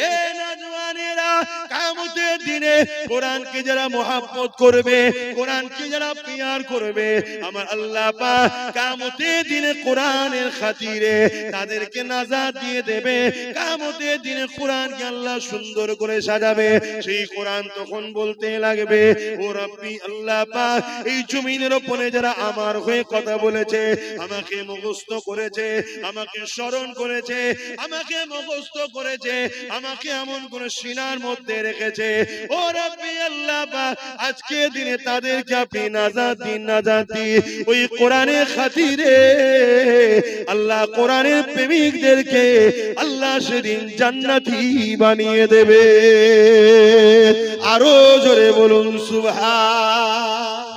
S1: এ নওজওয়ানেরা, কিয়ামতের দিনে কোরআনকে যারা মহব্বত করবে, কোরআনকে যারা প্যার করবে, আমার আল্লাহ পাক কিয়ামতের দিনে কোরআনের খাতিরে তাদেরকে নাজাত দিয়ে দেবে। কিয়ামতের দিনে কোরআনকে আল্লাহ সুন্দর করে সাজাবে। সেই কোরআন তখন বলতে লাগবে, ও রব্বি আল্লাহ পাক, এই জমিনের উপরে যারা আমার হয়ে কথা বলেছে, আমাকে মুখস্থ করেছে, আমাকে স্মরণ করেছে, আমাকে মুখস্থ করেছে, আমাকে এমন করে সিনার মধ্যে রেখেছে, ও রব্বি আল্লাহ পাক, আজকে দিনে তাদেরকে আপনি নাজাত দিন, নাজাত দিন। ওই কোরআনের খাতিরে আল্লাহ কোরআনের প্রেমিকদেরকে আল্লাহ সেদিন জান্নাতি বানিয়ে দেবে। আরো জোরে বলুন সুবহান।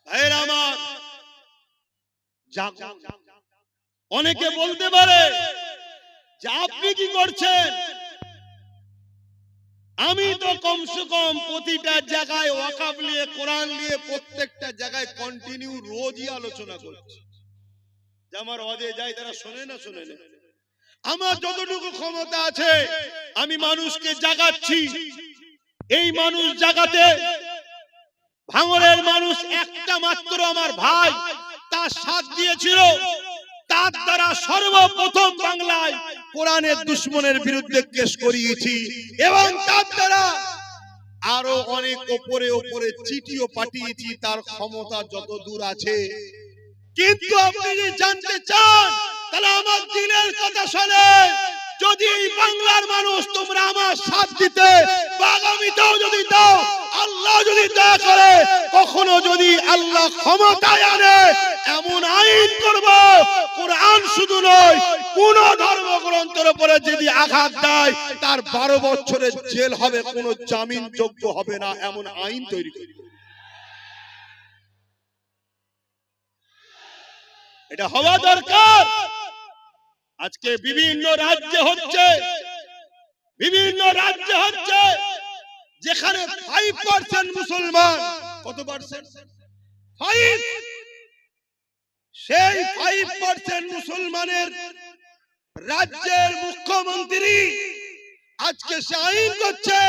S1: ভাইরা আমার, অনেকে বলতে পারে যে আপনি কি করছেন? আমি তো কমসে কম প্রতিটা জায়গায় ওয়াকাফ নিয়ে, কোরআন নিয়ে প্রত্যেকটা জায়গায় কন্টিনিউ রোজই আলোচনা করছি। যে আমার ওয়াজে যায় তারা শোনে না, শোনে না। আমার যতটুকু ক্ষমতা আছে আমি মানুষকে জাগাচ্ছি। এই মানুষ জাগাতে ভাঙড়ের মানুষ একটা মাত্র আমার ভাই তার সাথ দিয়েছিল। তার দ্বারা সর্বপ্রথম বাংলায় কোরআনের দুশমনের বিরুদ্ধে কেস করিয়েছি, এবং তার দ্বারা আরো অনেক উপরে উপরে চিঠিও পাঠিয়েছি। তার ক্ষমতা যত দূর আছে। কিন্তু আপনি যদি জানতে চান তাহলে আমার দিনের কথা শোনেন। যদি এই বাংলার মানুষ তোমরা আমার সাথ দিতে বা আগামীতেও যদি দাও, আল্লাহ যদি দয়া করে, কখনো যদি আল্লাহ ক্ষমতায় আনে, এমন আইন করব, কোরআন শুধু নয় কোন ধর্মগ্রন্থের উপরে যদি আঘাত দেয় তার 12 বছরের জেল হবে, কোনো জামিন যোগ্য হবে না, এমন আইন তৈরি করব। এটা হওয়া দরকার। আজকে বিভিন্ন রাজ্যে হচ্ছে, বিভিন্ন রাজ্যে হচ্ছে যেখানে 5% মুসলমান। কত পার্সেন্ট? 5। সেই 5% মুসলমানের রাজ্যের মুখ্যমন্ত্রী আজকে সে আইন করছে,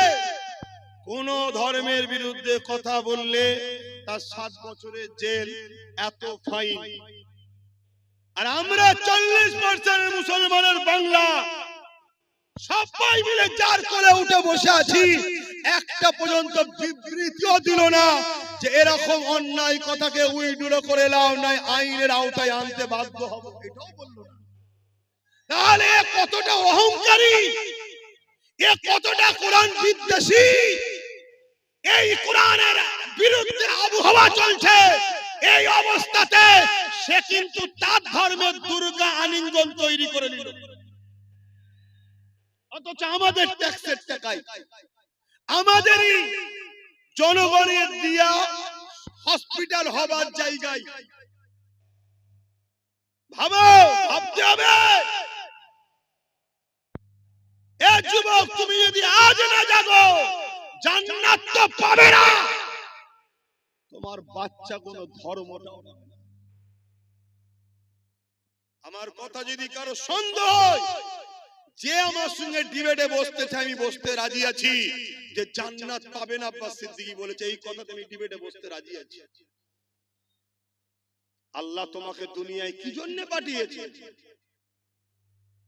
S1: কোন ধর্মের বিরুদ্ধে কথা বললে তার 7 বছরের জেল, এত ফাইন। আর আমরা 40% মুসলমানের বাংলা সবাই মিলে জার করে উঠে বসে আছি। একটা পর্যন্ত বিবৃতিও দিল না যে এরকম অন্যায় কথাকে উইড্র করে লাও নাই, আইনের আওতায় আনতে বাধ্য হব, এটাও বলল না। তাহলে কতটা অহংকারী, এ কতটা কোরআন বিদ্বেষী। এই কোরআনের বিরুদ্ধে আবহাওয়া চলছে, এই অবস্থাতে সে কিন্তু তার ধর্মের দুর্গা আলিঙ্গন তৈরি করে নিল। অথচ আমাদের ট্যাক্সের টাকায়, আমাদেরই জনগণের দিয়া হসপিটাল হবার জায়গায় ভাবো, ভাবতে হবে। এ যুবক, তুমি যদি আজ না জাগো, জান্নাত তো পাবে না, তোমার বাচ্চা কোনো ধর্মটাও না। আমার কথা যদি কারো সন্দেহ হয়, যে আমার সঙ্গে ডিবেটে বসতে চাই, আমি বসতে রাজি আছি। যে জান্নাত পাবে না আব্বাস সিদ্দিকী বলেছে, এই কথাতে আমি ডিবেটে বসতে রাজি আছি। আল্লাহ তোমাকে দুনিয়ায় কি জন্য পাঠিয়েছে?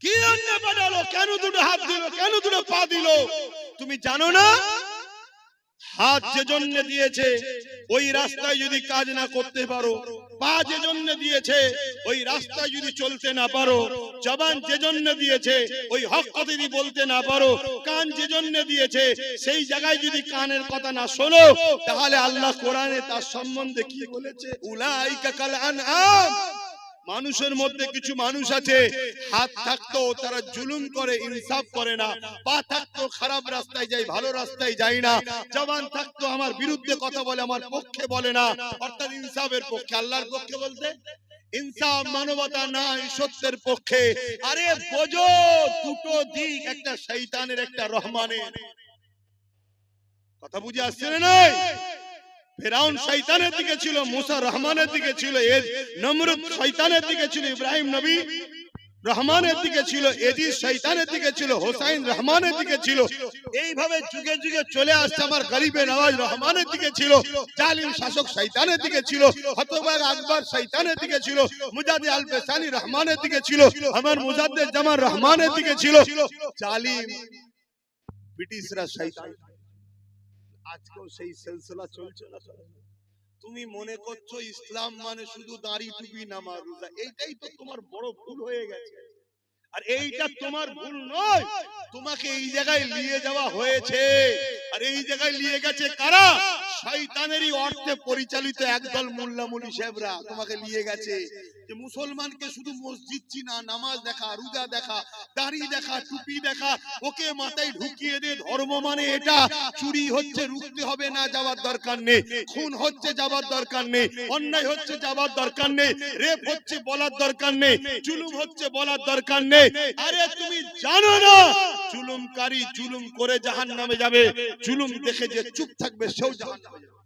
S1: কি জন্য পাঠালো? কেন দুটো হাত দিল? কেন দুটো পা দিল? তুমি জানো না? হাত যে জন্য দিয়েছে ওই রাস্তায় যদি কাজ না করতে পারো, পা যে জন্য দিয়েছে ওই রাস্তায় যদি চলতে না পারো, জবান যে জন্য দিয়েছে ওই হক কথা যদি বলতে না পারো, কান যে জন্য দিয়েছে সেই জায়গায় যদি কানের কথা না শোনো, তাহলে আল্লাহ কোরআনে তার সম্বন্ধে কি বলেছে? উলাইকা কাল আনআম। মানুষের মধ্যে কিছু মানুষ আছে, হাত থাকতো তারা জুলুম করে, ইনসাফ করে না, পা থাকতো খারাপ রাস্তায় যায়, ভালো রাস্তায় যায় না, জবান থাকতো আমার বিরুদ্ধে কথা বলে, আমার পক্ষে বলে না, অর্থাৎ ইনসাফের পক্ষে। আল্লাহর পক্ষে বলতে ইনসাফ, মানবতা নাই, সত্যের পক্ষে। আরে বোঝো, দুটো দিক, একটা শয়তানের একটা রহমানের। কথা বুঝে আসছে না? নাই ফেরাউন শয়তানের দিকে ছিল, মুসা রহমানের দিকে ছিল, নমরুদ শয়তানের দিকে ছিল, ইব্রাহিম নবী রহমানের দিকে ছিল, এজিদ শয়তানের দিকে ছিল, হোসাইন রহমানের দিকে ছিল। এইভাবে যুগে যুগে চলে আসছে। আমার গরিবে নওয়াজ রহমানের দিকে ছিল, জালিম শাসক শয়তানের দিকে ছিল, হতবাগ আকবর শয়তানের দিকে ছিল, মুজাদ্দিদ আল বেসানি রহমানের দিকে ছিল, আমার মুজাদ্দিদ জামান রহমানের দিকে ছিল। জালিম ব্রিটিশরা শয়তান। আজকেও সেই সিলসিলা চলছে না? তুমি মনে করছো ইসলাম মানে শুধু দাড়ি টুপি নামাজ রোজা, এইটাই তো তোমার বড় ভুল হয়ে গেছে। আর এইটা তোমার ভুল নয়, তোমাকে এই জায়গায় নিয়ে যাওয়া হয়েছে। আর এই জায়গায় নিয়ে গেছে কারা? শয়তানেরই অর্থে পরিচালিত একদল মোল্লা মুলি সাহেবরা তোমাকে নিয়ে গেছে। যে মুসলমানকে শুধু মসজিদ চিনা, নামাজ দেখা, রোজা দেখা, দাড়ি দেখা, টুপি দেখা, ওকে মাথায় ঢুকিয়ে দে ধর্ম মানে এটা। চুরি হচ্ছে রুখতে হবে না, যাওয়ার দরকার নেই। খুন হচ্ছে, যাওয়ার দরকার নেই। অন্যায় হচ্ছে, যাওয়ার দরকার নেই। রেপ হচ্ছে, বলার দরকার নেই। জুলুম হচ্ছে, বলার দরকার নেই। আরে তুমি জানো না জুলুমকারী জুলুম করে জাহান্নামে যাবে, জুলুম দেখে যে চুপ থাকবে সেও জাহান্নামে যাবে।